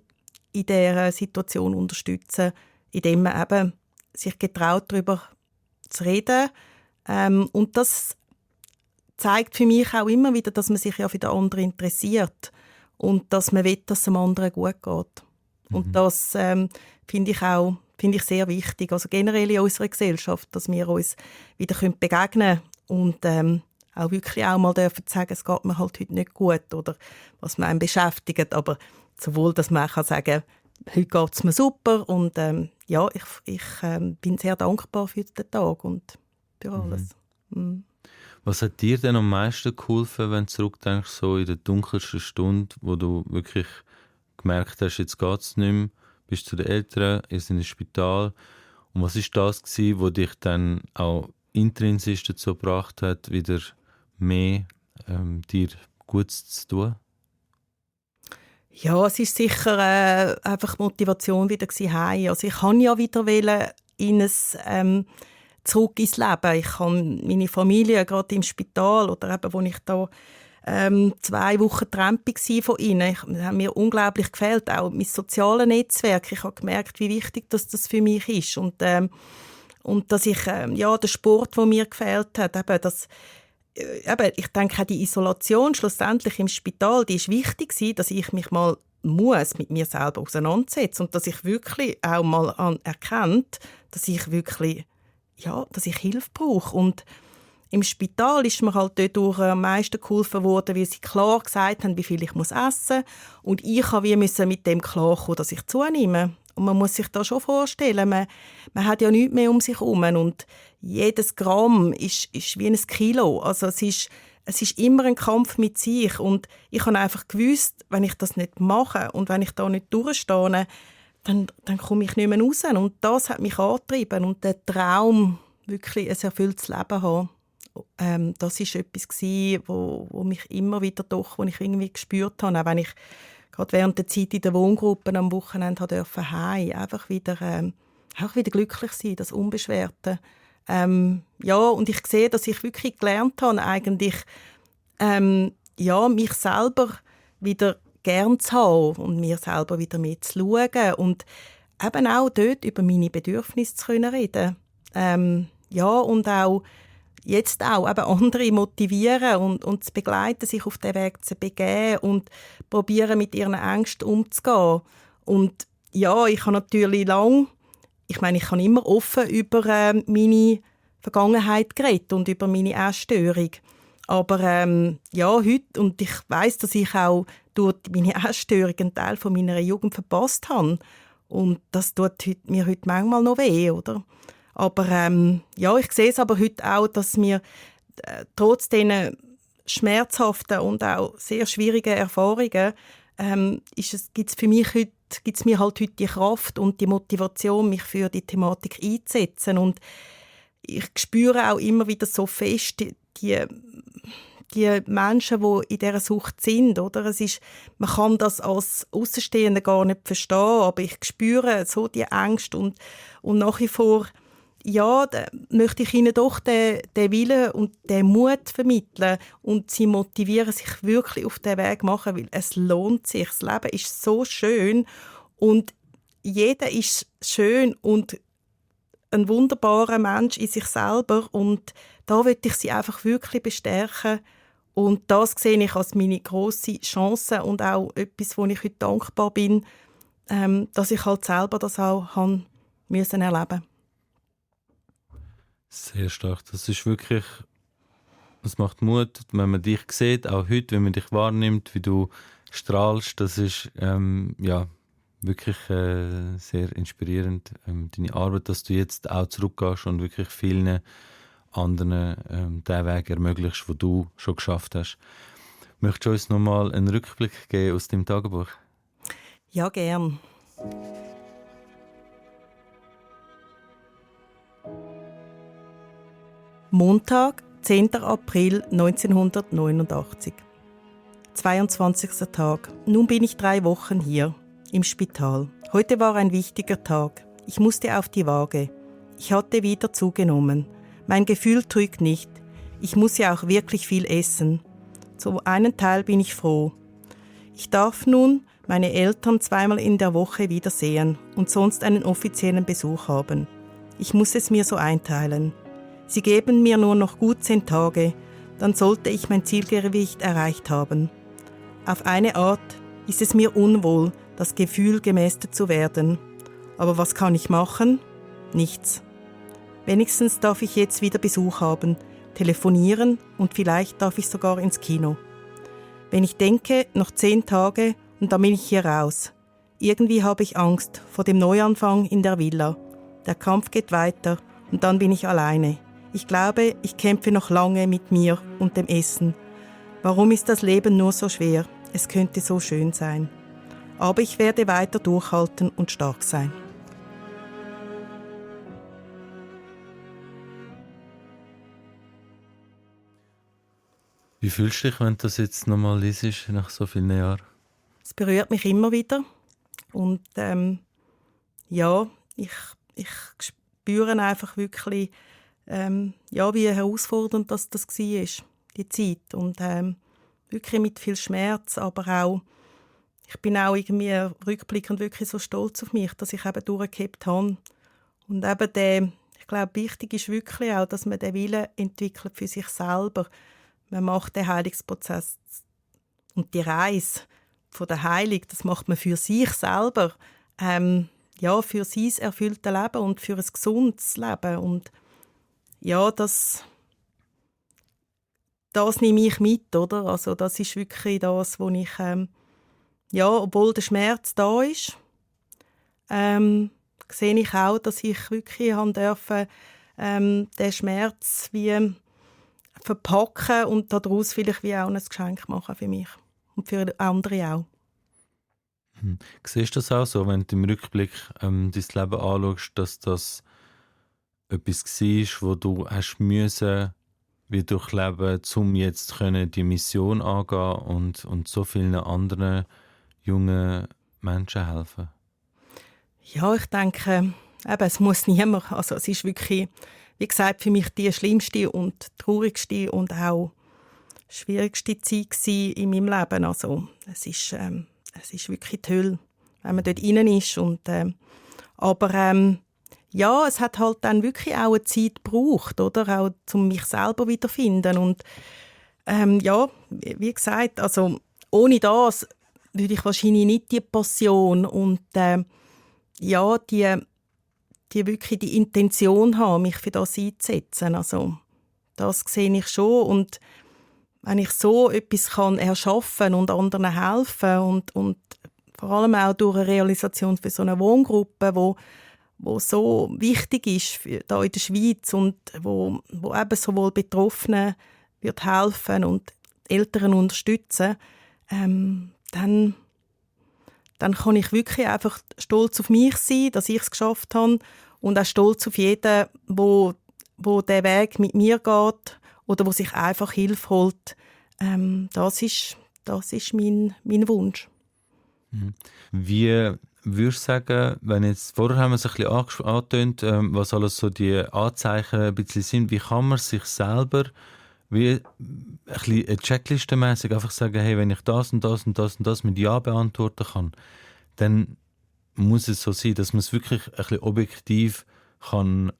in dieser Situation unterstützen, indem man eben sich getraut, darüber zu reden. Und das zeigt für mich auch immer wieder, dass man sich ja für den anderen interessiert und dass man will, dass es dem anderen gut geht. Und das finde ich sehr wichtig. Also generell in unserer Gesellschaft, dass wir uns wieder begegnen können und auch wirklich auch mal dürfen sagen, es geht mir halt heute nicht gut oder was mich einen beschäftigt. Aber sowohl, dass man kann sagen, heute geht es mir super und ich bin sehr dankbar für den Tag und für alles. Was hat dir denn am meisten geholfen, wenn du zurückdenkst, so in der dunkelsten Stunde, wo du wirklich gemerkt hast, jetzt geht es nicht mehr, bist zu den Eltern, ihr seid ins Spital. Und was war das gewesen, was dich dann auch intrinsisch dazu gebracht hat, wieder mehr dir Gutes zu tun? Ja, es ist sicher einfach Motivation wieder heim. Also ich kann ja wieder zurück ins Leben. Ich habe meine Familie gerade im Spital oder eben, wo ich da 2 Wochen getrennt war von ihnen. Das hat mir unglaublich gefällt, auch mein soziales Netzwerk. Ich habe gemerkt, wie wichtig das für mich ist und dass ich der Sport, der mir gefällt hat, ich denke auch die Isolation schlussendlich im Spital, die ist wichtig gewesen, dass ich mich mal mit mir selber auseinandersetzen und dass ich wirklich auch mal erkennt, dass ich Hilfe brauche. Und im Spital ist mir halt dort am meisten geholfen worden, weil sie klar gesagt haben, wie viel ich essen muss. Und ich musste mit dem klarkommen, dass ich zunehme. Und man muss sich das schon vorstellen, man hat ja nichts mehr um sich herum. Und jedes Gramm ist wie ein Kilo. Also es ist immer ein Kampf mit sich. Und ich habe einfach gewusst, wenn ich das nicht mache und wenn ich da nicht durchstehe, dann komme ich nicht mehr raus. Und das hat mich angetrieben. Und der Traum, wirklich ein erfülltes Leben haben, das war etwas, wo mich immer wieder wo ich irgendwie gespürt habe, auch wenn ich gerade während der Zeit in der Wohngruppe am Wochenende durfte heim, einfach wieder glücklich sein, das Unbeschwerte. Und ich sehe, dass ich wirklich gelernt habe, eigentlich mich selber wieder gern zu haben und mir selber wieder mehr zu schauen und eben auch dort über meine Bedürfnisse zu reden. Und auch jetzt auch eben andere motivieren und zu begleiten, sich auf den Weg zu begeben und probieren, mit ihren Ängsten umzugehen. Und ja, ich habe natürlich ich habe immer offen über meine Vergangenheit geredet und über meine Essstörung. Aber heute, und ich weiss, dass ich auch durch meine Essstörung einen Teil von meiner Jugend verpasst habe. Und das tut mir heute manchmal noch weh, oder? Aber ich sehe es aber heute auch, dass mir trotz diesen schmerzhaften und auch sehr schwierigen Erfahrungen gibt es mir halt heute die Kraft und die Motivation, mich für die Thematik einzusetzen. Und ich spüre auch immer wieder so fest die Menschen, die in dieser Sucht sind. Oder? Man kann das als Außenstehender gar nicht verstehen, aber ich spüre so die Angst und nach wie vor möchte ich ihnen doch den Willen und den Mut vermitteln und sie motivieren, sich wirklich auf den Weg zu machen, weil es lohnt sich. Das Leben ist so schön und jeder ist schön und ein wunderbarer Mensch in sich selber und da will ich sie einfach wirklich bestärken und das sehe ich als meine grosse Chance und auch etwas, wo ich heute dankbar bin, dass ich halt selber das auch erleben musste. Sehr stark. Das ist wirklich, das macht Mut, wenn man dich sieht, auch heute, wenn man dich wahrnimmt, wie du strahlst. Das ist wirklich sehr inspirierend. Deine Arbeit, dass du jetzt auch zurückgehst und wirklich vielen anderen den Weg ermöglichst, den du schon geschafft hast. Möchtest du uns noch mal einen Rückblick geben aus deinem Tagebuch? Ja, gern. Montag, 10. April 1989. 22. Tag. Nun bin ich 3 Wochen hier, im Spital. Heute war ein wichtiger Tag. Ich musste auf die Waage. Ich hatte wieder zugenommen. Mein Gefühl trügt nicht. Ich muss ja auch wirklich viel essen. Zu einem Teil bin ich froh. Ich darf nun meine Eltern 2-mal in der Woche wiedersehen und sonst einen offiziellen Besuch haben. Ich muss es mir so einteilen. Sie geben mir nur noch gut 10 Tage. dann sollte ich mein Zielgewicht erreicht haben. Auf eine Art ist es mir unwohl, das Gefühl gemästet zu werden. Aber was kann ich machen? Nichts. Wenigstens darf ich jetzt wieder Besuch haben, telefonieren und vielleicht darf ich sogar ins Kino. Wenn ich denke, noch 10 Tage und dann bin ich hier raus. Irgendwie habe ich Angst vor dem Neuanfang in der Villa. Der Kampf geht weiter und dann bin ich alleine. Ich glaube, ich kämpfe noch lange mit mir und dem Essen. Warum ist das Leben nur so schwer? Es könnte so schön sein. Aber ich werde weiter durchhalten und stark sein. Wie fühlst du dich, wenn du das jetzt nochmal liest, nach so vielen Jahren? Es berührt mich immer wieder. Und ja, ich spüre einfach wirklich, wie herausfordernd das war, die Zeit. Und wirklich mit viel Schmerz, aber auch, ich bin auch irgendwie rückblickend wirklich so stolz auf mich, dass ich eben durchgehabt habe. Und eben ich glaube, wichtig ist wirklich auch, dass man den Willen entwickelt für sich selber. Man macht den Heilungsprozess und die Reise von der Heilung, das macht man für sich selber, für sein erfülltes Leben und für ein gesundes Leben. Und ja, das nehme ich mit, oder? Also das ist wirklich das, wo ich, obwohl der Schmerz da ist, sehe ich auch, dass ich wirklich durfte, den Schmerz wie verpacken und daraus vielleicht wie auch ein Geschenk machen für mich und für andere auch. Siehst du das auch so, wenn du im Rückblick dein Leben anschaust, dass das etwas war, wo du hast müssen, wie durchleben, um jetzt die Mission angehen und so vielen anderen jungen Menschen helfen? Ja, ich denke, es muss niemand. Also es ist wirklich, wie gesagt, für mich die schlimmste und traurigste und auch schwierigste Zeit in meinem Leben. Also es ist wirklich die Hölle, wenn man dort rein ist. Und, es hat halt dann wirklich auch eine Zeit gebraucht, oder? Auch um mich selber wiederzufinden. Und wie gesagt, also ohne das würde ich wahrscheinlich nicht die Passion und die wirklich die Intention haben, mich für das einzusetzen. Also das sehe ich schon. Und wenn ich so etwas erschaffen und anderen helfen und vor allem auch durch eine Realisation für so eine Wohngruppe, wo so wichtig ist da in der Schweiz und wo eben sowohl Betroffenen wird helfen und Eltern unterstützen, dann kann ich wirklich einfach stolz auf mich sein, dass ich es geschafft habe und auch stolz auf jeden, wo den Weg mit mir geht oder wo sich einfach Hilfe holt. Das ist mein Wunsch. Wie würdest du sagen, wenn jetzt, vorher haben wir es ein bisschen angetönt, was alles so die Anzeichen ein bisschen sind, wie kann man sich selber wie ein bisschen checklistenmässig einfach sagen, hey, wenn ich das und das und das und das mit Ja beantworten kann, dann muss es so sein, dass man es wirklich ein bisschen objektiv kann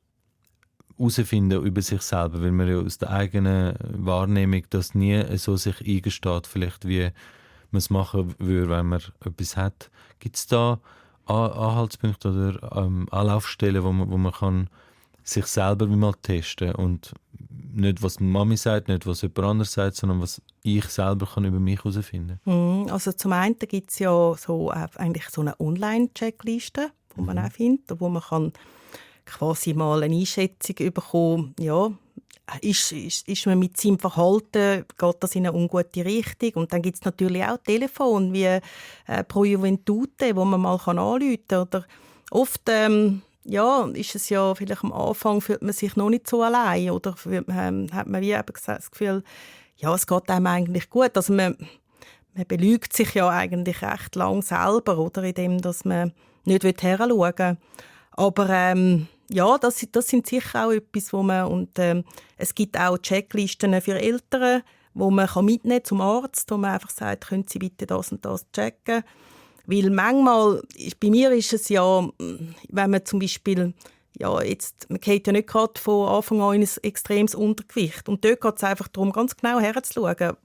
herausfinden über sich selber, weil man ja aus der eigenen Wahrnehmung das nie so sich eingesteht, vielleicht wie man es machen würde, wenn man etwas hat. Gibt es da Anhaltspunkte oder Anlaufstellen, wo man kann sich selber mal testen und nicht, was die Mami sagt, nicht, was jemand anderes sagt, sondern was ich selber kann über mich herausfinden kann? Also zum einen gibt es ja eigentlich so eine Online-Checkliste, die man auch findet, wo man kann quasi mal eine Einschätzung bekommen, ja, ist man mit seinem Verhalten, geht das in eine ungute Richtung? Und dann gibt es natürlich auch Telefon wie Pro Juventute, wo man mal anrufen kann. Oder oft ist es ja vielleicht am Anfang, fühlt man sich noch nicht so allein oder hat man wie eben das Gefühl, ja, es geht einem eigentlich gut. Also man belügt sich ja eigentlich recht lang selber, oder, indem dass man nicht hinschauen will. Aber das sind sicher auch etwas, wo man, und es gibt auch Checklisten für Eltern, wo man mitnehmen zum Arzt, wo man einfach sagt, können Sie bitte das und das checken. Weil manchmal, bei mir ist es ja, wenn man zum Beispiel man geht ja nicht gerade von Anfang an in ein extremes Untergewicht. Und dort geht es einfach darum, ganz genau herzuschauen,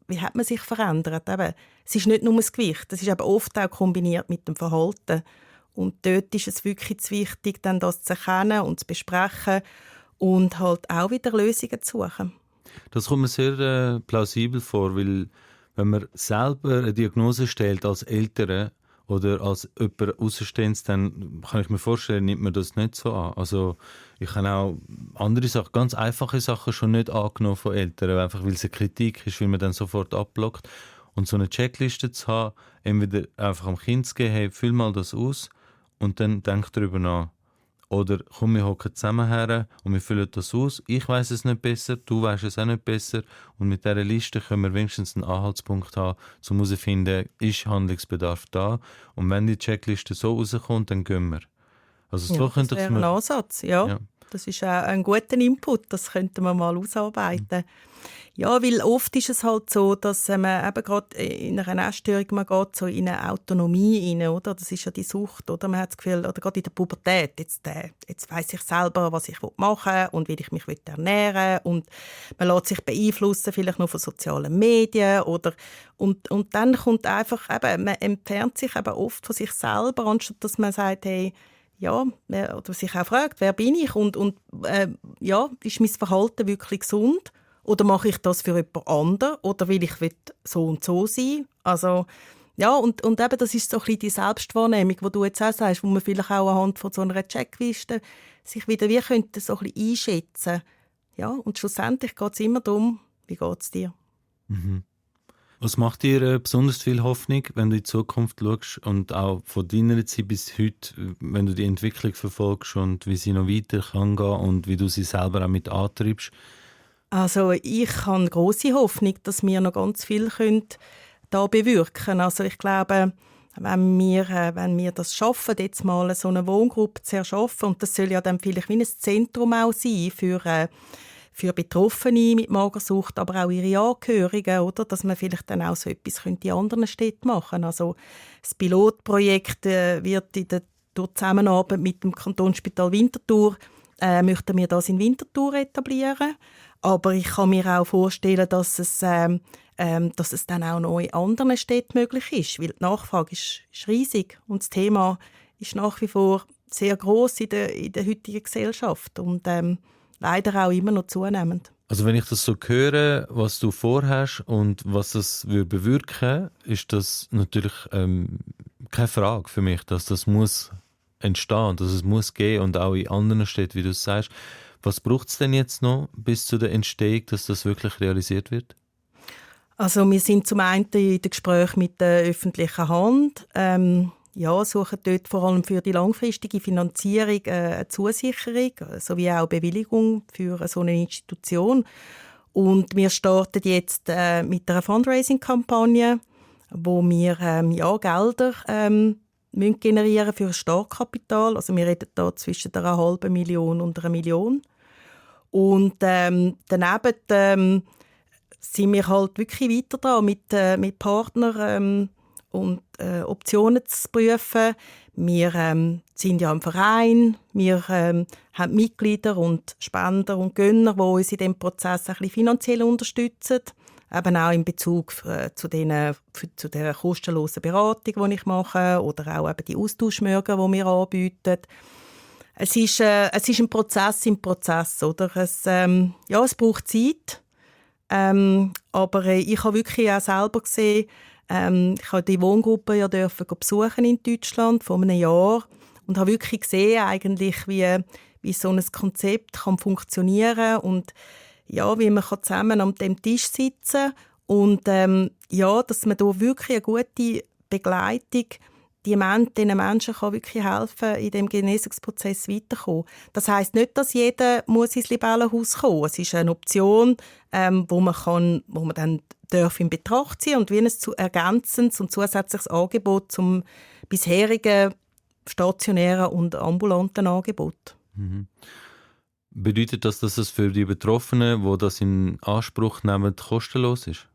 wie hat man sich verändert. Eben, es ist nicht nur das Gewicht, es ist eben oft auch kombiniert mit dem Verhalten. Und dort ist es wirklich wichtig, dann das zu erkennen und zu besprechen und halt auch wieder Lösungen zu suchen. Das kommt mir sehr plausibel vor, weil wenn man selber eine Diagnose stellt als Eltern oder als jemand Außenstehendes, dann kann ich mir vorstellen, nimmt man das nicht so an. Also ich habe auch andere Sachen, ganz einfache Sachen schon nicht angenommen von Eltern, einfach weil es eine Kritik ist, weil man dann sofort abblockt. Und so eine Checkliste zu haben, entweder einfach am Kind zu geben, hey, füll mal das aus und dann denk darüber nach. Oder komm, wir hocken zusammen her und wir füllen das aus. Ich weiss es nicht besser, du weisst es auch nicht besser. Und mit dieser Liste können wir wenigstens einen Anhaltspunkt haben, um herauszufinden, ist Handlungsbedarf da. Und wenn die Checkliste so rauskommt, dann gehen wir. Also so das wäre ein Ansatz, ja. Das ist auch ein guter Input, das könnten wir mal ausarbeiten. Ja, weil oft ist es halt so, dass man eben gerade in einer Essstörung, man geht so in eine Autonomie rein, oder? Das ist ja die Sucht, oder? Man hat das Gefühl, oder gerade in der Pubertät, jetzt weiss ich selber, was ich machen will und wie ich mich ernähren will. Und man lässt sich beeinflussen, vielleicht noch von sozialen Medien, oder? Und dann kommt einfach, eben, man entfernt sich eben oft von sich selber, anstatt dass man sagt, hey, ja, oder sich auch fragt, wer bin ich und ist mein Verhalten wirklich gesund? Oder mache ich das für jemand anderen? Oder will ich so und so sein? Also, ja, und eben, das ist so ein bisschen die Selbstwahrnehmung, die du jetzt auch sagst, wo man vielleicht auch anhand von so einer Checkliste sich wieder wie könnte so ein bisschen einschätzen. Ja, und schlussendlich geht es immer darum, wie geht es dir? Mhm. Was macht dir besonders viel Hoffnung, wenn du in die Zukunft schaust und auch von deiner Zeit bis heute, wenn du die Entwicklung verfolgst und wie sie noch weiter kann gehen und wie du sie selber auch mit antreibst? Also ich habe grosse Hoffnung, dass wir noch ganz viel da bewirken können. Also ich glaube, wenn wir das schaffen, jetzt mal so eine Wohngruppe zu erschaffen, und das soll ja dann vielleicht wie ein Zentrum auch sein für Betroffene mit Magersucht, aber auch ihre Angehörigen, oder? Dass man vielleicht dann auch so etwas in anderen Städten machen könnte. Also das Pilotprojekt wird durch Zusammenarbeit mit dem Kantonsspital Winterthur möchten wir das in Winterthur etablieren. Aber ich kann mir auch vorstellen, dass es dann auch noch in anderen Städten möglich ist, weil die Nachfrage ist riesig und das Thema ist nach wie vor sehr gross in der heutigen Gesellschaft und leider auch immer noch zunehmend. Also wenn ich das so höre, was du vorhast und was das bewirken würde, ist das natürlich keine Frage für mich, dass das muss entstehen, dass es muss gehen und auch in anderen Städten, wie du sagst. Was braucht es denn jetzt noch bis zu der Entstehung, dass das wirklich realisiert wird? Also wir sind zum einen in den Gesprächen mit der öffentlichen Hand. Suchen dort vor allem für die langfristige Finanzierung eine Zusicherung sowie auch Bewilligung für so eine Institution. Und wir starten jetzt mit einer Fundraising-Kampagne, wo wir Gelder müssen generieren für ein Startkapital. Also wir reden da zwischen 500.000 und 1 Million. Und daneben sind wir halt wirklich weiter dran, mit Partnern und Optionen zu prüfen. Wir sind ja ein Verein, wir haben Mitglieder und Spender und Gönner, die uns in diesem Prozess ein bisschen finanziell unterstützen. Eben auch in Bezug zu der kostenlosen Beratung, die ich mache, oder auch eben die Austauschmögen, die wir anbieten. Es ist ein Prozess im Prozess, oder? Es braucht Zeit. Aber ich habe wirklich auch selber gesehen, ich habe die Wohngruppe ja besuchen in Deutschland vor einem Jahr und habe wirklich gesehen, eigentlich, wie so ein Konzept kann funktionieren und ja, wie man zusammen an dem Tisch sitzen kann und dass man da wirklich eine gute Begleitung diesen Menschen kann wirklich helfen, in dem Genesungsprozess weiterzukommen. Das heisst nicht, dass jeder muss ins Libellenhaus kommen muss. Es ist eine Option, wo man dann in Betracht ziehen und wie ein ergänzendes und zusätzliches Angebot zum bisherigen stationären und ambulanten Angebot. Mhm. Bedeutet das, dass es für die Betroffenen, die das in Anspruch nehmen, kostenlos ist?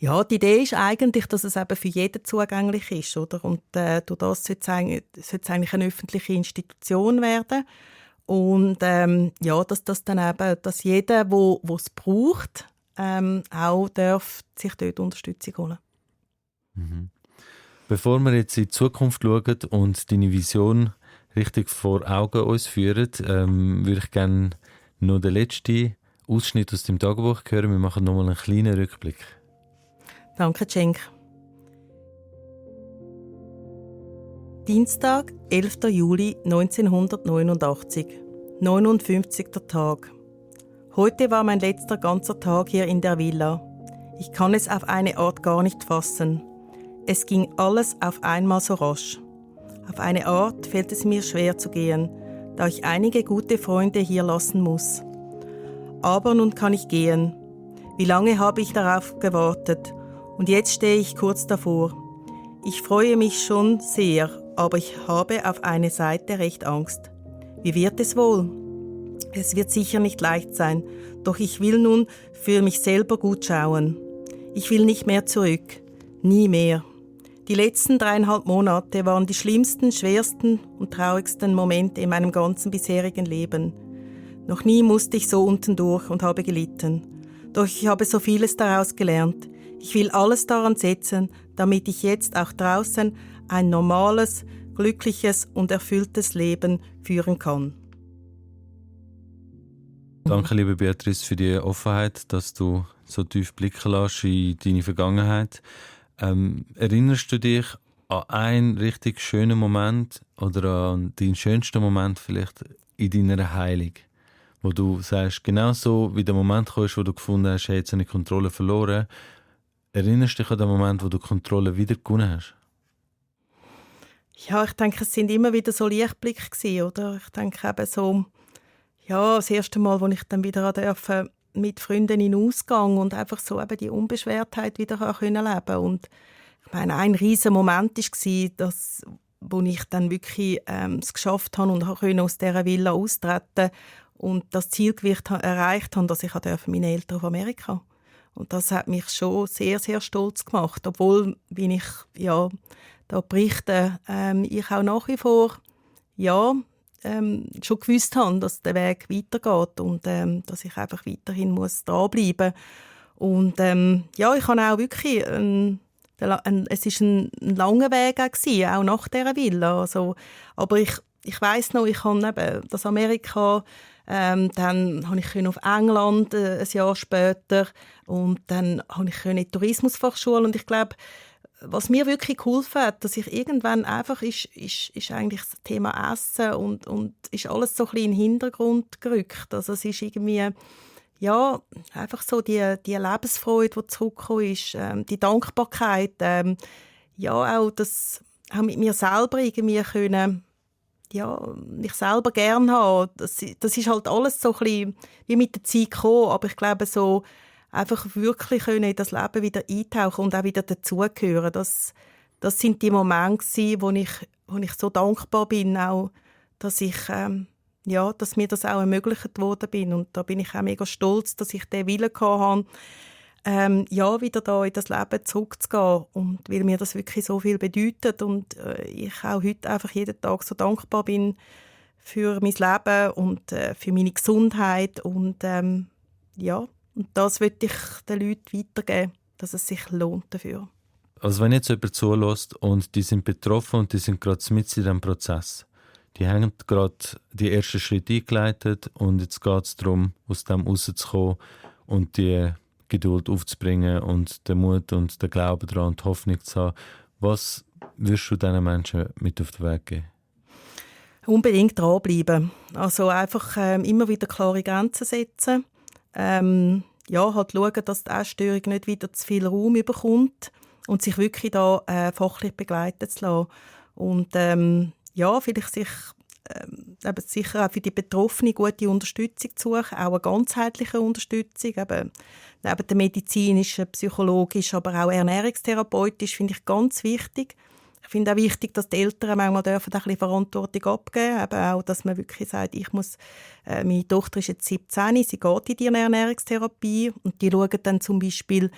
Ja, die Idee ist eigentlich, dass es eben für jeden zugänglich ist, oder? Und durch das sollte es eigentlich eine öffentliche Institution werden. Und dass das dann eben, dass jeder, der es braucht, auch darf sich dort Unterstützung holen. Mhm. Bevor wir jetzt in die Zukunft schauen und deine Vision richtig vor Augen uns führen, würde ich gerne noch den letzten Ausschnitt aus dem Tagebuch hören. Wir machen nochmal einen kleinen Rückblick. Danke, Cenk. Dienstag, 11. Juli 1989. 59. Tag. Heute war mein letzter ganzer Tag hier in der Villa. Ich kann es auf eine Art gar nicht fassen. Es ging alles auf einmal so rasch. Auf eine Art fällt es mir schwer zu gehen, da ich einige gute Freunde hier lassen muss. Aber nun kann ich gehen. Wie lange habe ich darauf gewartet? Und jetzt stehe ich kurz davor. Ich freue mich schon sehr, aber ich habe auf eine Seite recht Angst. Wie wird es wohl? Es wird sicher nicht leicht sein, doch ich will nun für mich selber gut schauen. Ich will nicht mehr zurück. Nie mehr. Die letzten 3,5 Monate waren die schlimmsten, schwersten und traurigsten Momente in meinem ganzen bisherigen Leben. Noch nie musste ich so unten durch und habe gelitten. Doch ich habe so vieles daraus gelernt. Ich will alles daran setzen, damit ich jetzt auch draußen ein normales, glückliches und erfülltes Leben führen kann. Danke, liebe Beatrice, für die Offenheit, dass du so tief blicken lässt in deine Vergangenheit. Erinnerst du dich an einen richtig schönen Moment oder an deinen schönsten Moment vielleicht in deiner Heilung? Wo du sagst, genau so wie der Moment kam, wo du gefunden hast, hey, jetzt habe ich Kontrolle verloren. Erinnerst du dich an den Moment, wo du Kontrolle wieder gewonnen hast? Ja, ich denke, es sind immer wieder so Lichtblicke gewesen, oder? Ich denke eben so, ja, das erste Mal, als ich dann wieder durfte, mit Freunden in den Ausgang und einfach so eben die Unbeschwertheit wieder leben konnte. Und ich meine, ein riesen Moment war, wo ich dann wirklich es geschafft habe und aus dieser Villa austreten und das Zielgewicht erreicht habe, dass ich meine Eltern auf Amerika durfte. Und das hat mich schon sehr, sehr stolz gemacht, obwohl, wie ich da berichte, ich auch nach wie vor schon gewusst habe, dass der Weg weitergeht und dass ich einfach weiterhin dranbleiben muss. Und ich habe auch wirklich es war ein langer Weg auch nach dieser Villa. Also, aber ich weiss noch, ich habe eben das Amerika, dann konnte ich auf England ein Jahr später und dann konnte ich in die Tourismusfachschule und ich glaube, was mir wirklich geholfen hat, dass ich irgendwann einfach ist eigentlich das Thema Essen und ist alles so ein bisschen in den Hintergrund gerückt. Also es ist irgendwie einfach so die Lebensfreude, die zurückgekommen ist, die Dankbarkeit, auch das auch mit mir selber irgendwie können, mich selber gerne haben. Das ist halt alles so ein bisschen wie mit der Zeit gekommen, aber ich glaube so einfach wirklich in das Leben wieder eintauchen und auch wieder dazugehören. Das sind die Momente, wo ich so dankbar bin, auch, dass dass mir das auch ermöglicht worden bin. Und da bin ich auch mega stolz, dass ich den Willen hatte, wieder da in das Leben zurückzugehen. Und weil mir das wirklich so viel bedeutet und ich auch heute einfach jeden Tag so dankbar bin für mein Leben und für meine Gesundheit und und das möchte ich den Leuten weitergeben, dass es sich lohnt dafür. Also wenn jetzt jemand zulässt und die sind betroffen und die sind gerade mitten in diesem Prozess, die haben gerade die ersten Schritte eingeleitet und jetzt geht es darum, aus dem rauszukommen und die Geduld aufzubringen und den Mut und den Glauben daran und die Hoffnung zu haben. Was würdest du diesen Menschen mit auf den Weg geben? Unbedingt dranbleiben. Also einfach immer wieder klare Grenzen setzen. Halt schauen, dass die Essstörung nicht wieder zu viel Raum bekommt und sich wirklich da fachlich begleiten zu lassen. Und vielleicht sich sicher auch für die Betroffenen gute Unterstützung zu suchen, auch eine ganzheitliche Unterstützung, eben neben der medizinischen, psychologischen, aber auch ernährungstherapeutisch, finde ich ganz wichtig. Ich finde auch wichtig, dass die Eltern manchmal dürfen ein bisschen Verantwortung abgeben, eben auch, dass man wirklich sagt, meine Tochter ist jetzt 17, sie geht in die Ernährungstherapie und die schauen dann zum Beispiel,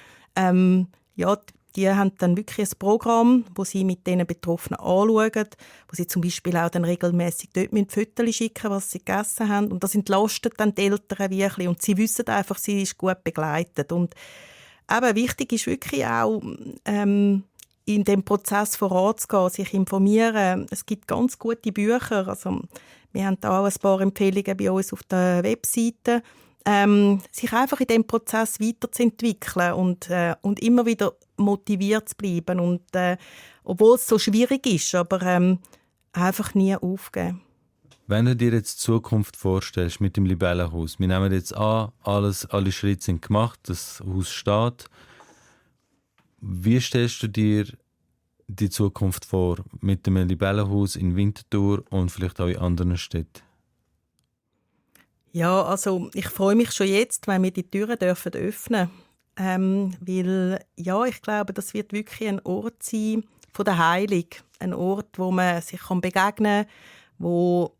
Die haben dann wirklich ein Programm, wo sie mit den Betroffenen anschauen, wo sie zum Beispiel auch dann regelmässig dort Fotos schicken, was sie gegessen haben. Und das entlastet dann die Eltern wirklich. Und sie wissen einfach, sie ist gut begleitet. Und eben wichtig ist wirklich auch, in dem Prozess voranzugehen, sich informieren. Es gibt ganz gute Bücher. Also, wir haben da auch ein paar Empfehlungen bei uns auf der Webseite. Sich einfach in diesem Prozess weiterzuentwickeln und immer wieder motiviert zu bleiben. Und, obwohl es so schwierig ist, aber einfach nie aufgeben. Wenn du dir jetzt die Zukunft vorstellst mit dem Libellenhaus, wir nehmen jetzt an, alle Schritte sind gemacht, das Haus steht. Wie stellst du dir die Zukunft vor mit dem Libellenhaus in Winterthur und vielleicht auch in anderen Städten? Ja, also ich freue mich schon jetzt, wenn wir die Türen öffnen dürfen. Weil, ja, ich glaube, das wird wirklich ein Ort sein von der Heilung. Ein Ort, wo man sich begegnen kann, wo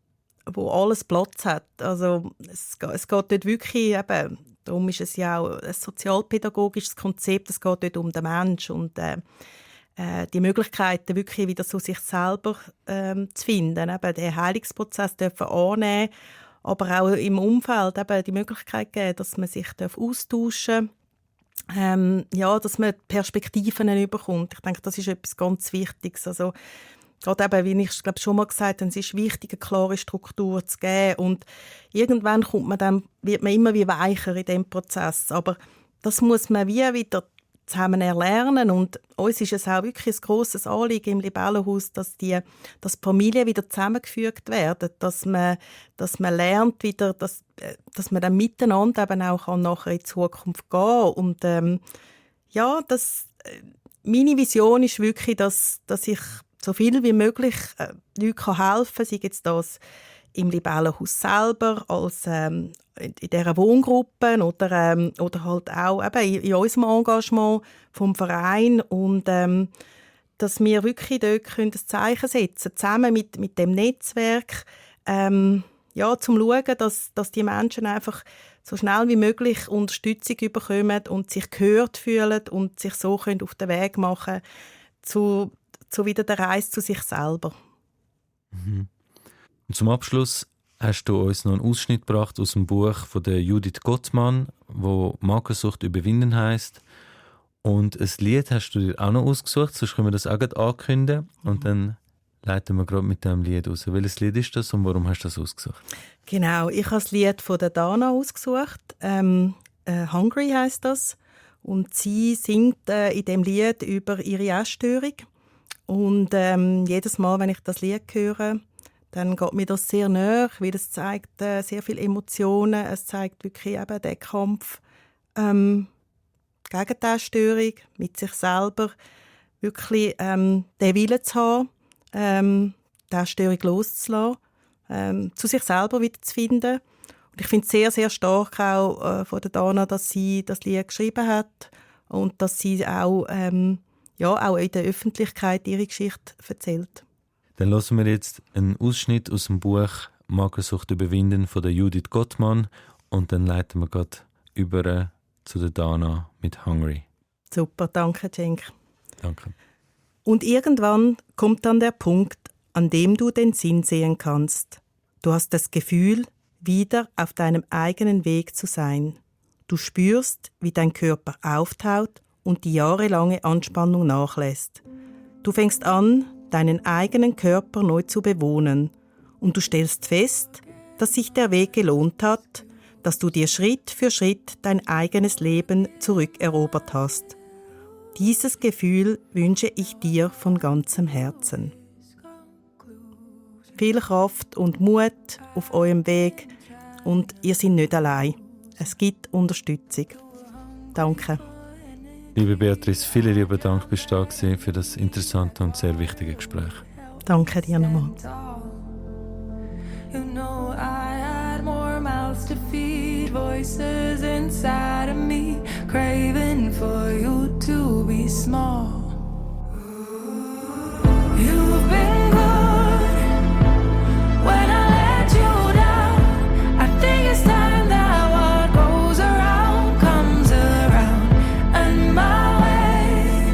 alles Platz hat. Also es geht dort wirklich, eben, darum ist es ja auch ein sozialpädagogisches Konzept, es geht dort um den Menschen und die Möglichkeiten, wirklich wieder so sich selber zu finden, eben den Heilungsprozess dürfen annehmen, aber auch im Umfeld eben die Möglichkeit geben, dass man sich austauschen darf, dass man Perspektiven bekommt. Ich denke, das ist etwas ganz Wichtiges. Also, gerade eben, wie ich glaube, schon mal gesagt habe, es ist wichtig, eine klare Struktur zu geben. Und irgendwann wird man immer wie weicher in diesem Prozess. Aber das muss man wieder zusammen erlernen. Und uns ist es auch wirklich ein grosses Anliegen im Libellenhaus, dass die Familien wieder zusammengefügt werden, dass man lernt wieder, dass man dann miteinander eben auch nachher in die Zukunft gehen kann. Und meine Vision ist wirklich, dass ich so viel wie möglich Leuten helfen kann, sei jetzt das im Libellenhaus selber, als in dieser Wohngruppe oder halt auch eben in unserem Engagement vom Verein und dass wir wirklich dort ein Zeichen setzen können, zusammen mit dem Netzwerk, zum schauen, dass die Menschen einfach so schnell wie möglich Unterstützung bekommen und sich gehört fühlen und sich so können auf den Weg machen zu wieder der Reise zu sich selber. Mhm. Und zum Abschluss hast du uns noch einen Ausschnitt gebracht aus dem Buch von der Judith Gottmann, wo «Magersucht überwinden» heisst. Und ein Lied hast du dir auch noch ausgesucht, sonst können wir das auch gleich ankündigen. Und dann leiten wir gerade mit diesem Lied aus. Welches Lied ist das und warum hast du das ausgesucht? Genau, ich habe das Lied von der Dana ausgesucht. «Hungry» heisst das. Und sie singt in dem Lied über ihre Essstörung. Und jedes Mal, wenn ich das Lied höre, dann geht mir das sehr nahe, weil es zeigt sehr viele Emotionen. Es zeigt wirklich eben den Kampf gegen die Essstörung, mit sich selber, wirklich den Willen zu haben, die Essstörung loszulassen, zu sich selber wiederzufinden. Und ich finde es sehr, sehr stark auch von der Dana, dass sie das Lied geschrieben hat und dass sie auch in der Öffentlichkeit ihre Geschichte erzählt. Dann hören wir jetzt einen Ausschnitt aus dem Buch «Magersucht überwinden» von der Judith Gottmann und dann leiten wir gerade über zu der Dana mit «Hungry». Super, danke, Cenk. Danke. Und irgendwann kommt dann der Punkt, an dem du den Sinn sehen kannst. Du hast das Gefühl, wieder auf deinem eigenen Weg zu sein. Du spürst, wie dein Körper auftaut und die jahrelange Anspannung nachlässt. Du fängst an, deinen eigenen Körper neu zu bewohnen und du stellst fest, dass sich der Weg gelohnt hat, dass du dir Schritt für Schritt dein eigenes Leben zurückerobert hast. Dieses Gefühl wünsche ich dir von ganzem Herzen. Viel Kraft und Mut auf eurem Weg und ihr seid nicht allein. Es gibt Unterstützung. Danke. Liebe Beatrice, vielen lieben Dank, bist du da gewesen für das interessante und sehr wichtige Gespräch. Danke dir nochmal. You know I had more mouths to feed, voices inside of me, craving for you to be small. You've been good when I let you down. I think it's time that what goes around comes around, and my way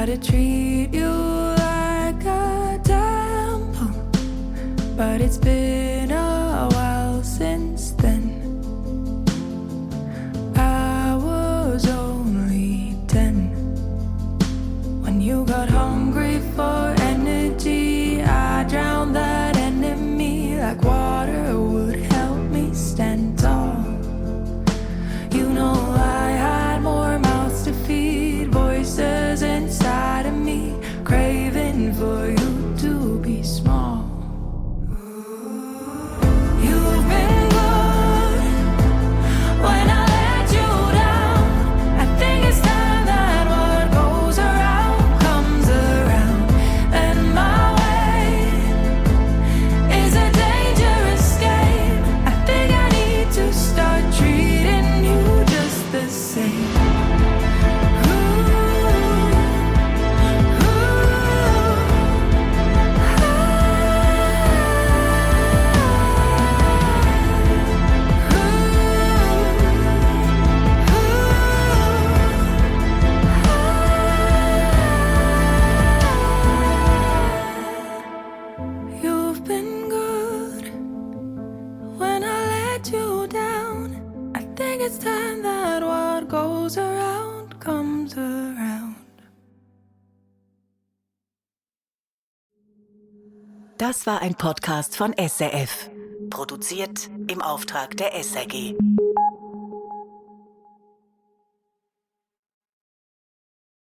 try to treat you like a temple, but it's been a while since then. I was only 10 when you got hungry for energy. I drowned that enemy like water would help me stand tall. You know I had more mouths to feed, voices inside of me craving for you to be small. You've been good when I let you down. I think it's time that what goes around comes around, and my way is a dangerous game. I think I need to start treating you just the same. You've been good when I let you down. I think it's time that what goes around comes around. Das war ein Podcast von SRF. Produziert im Auftrag der SRG.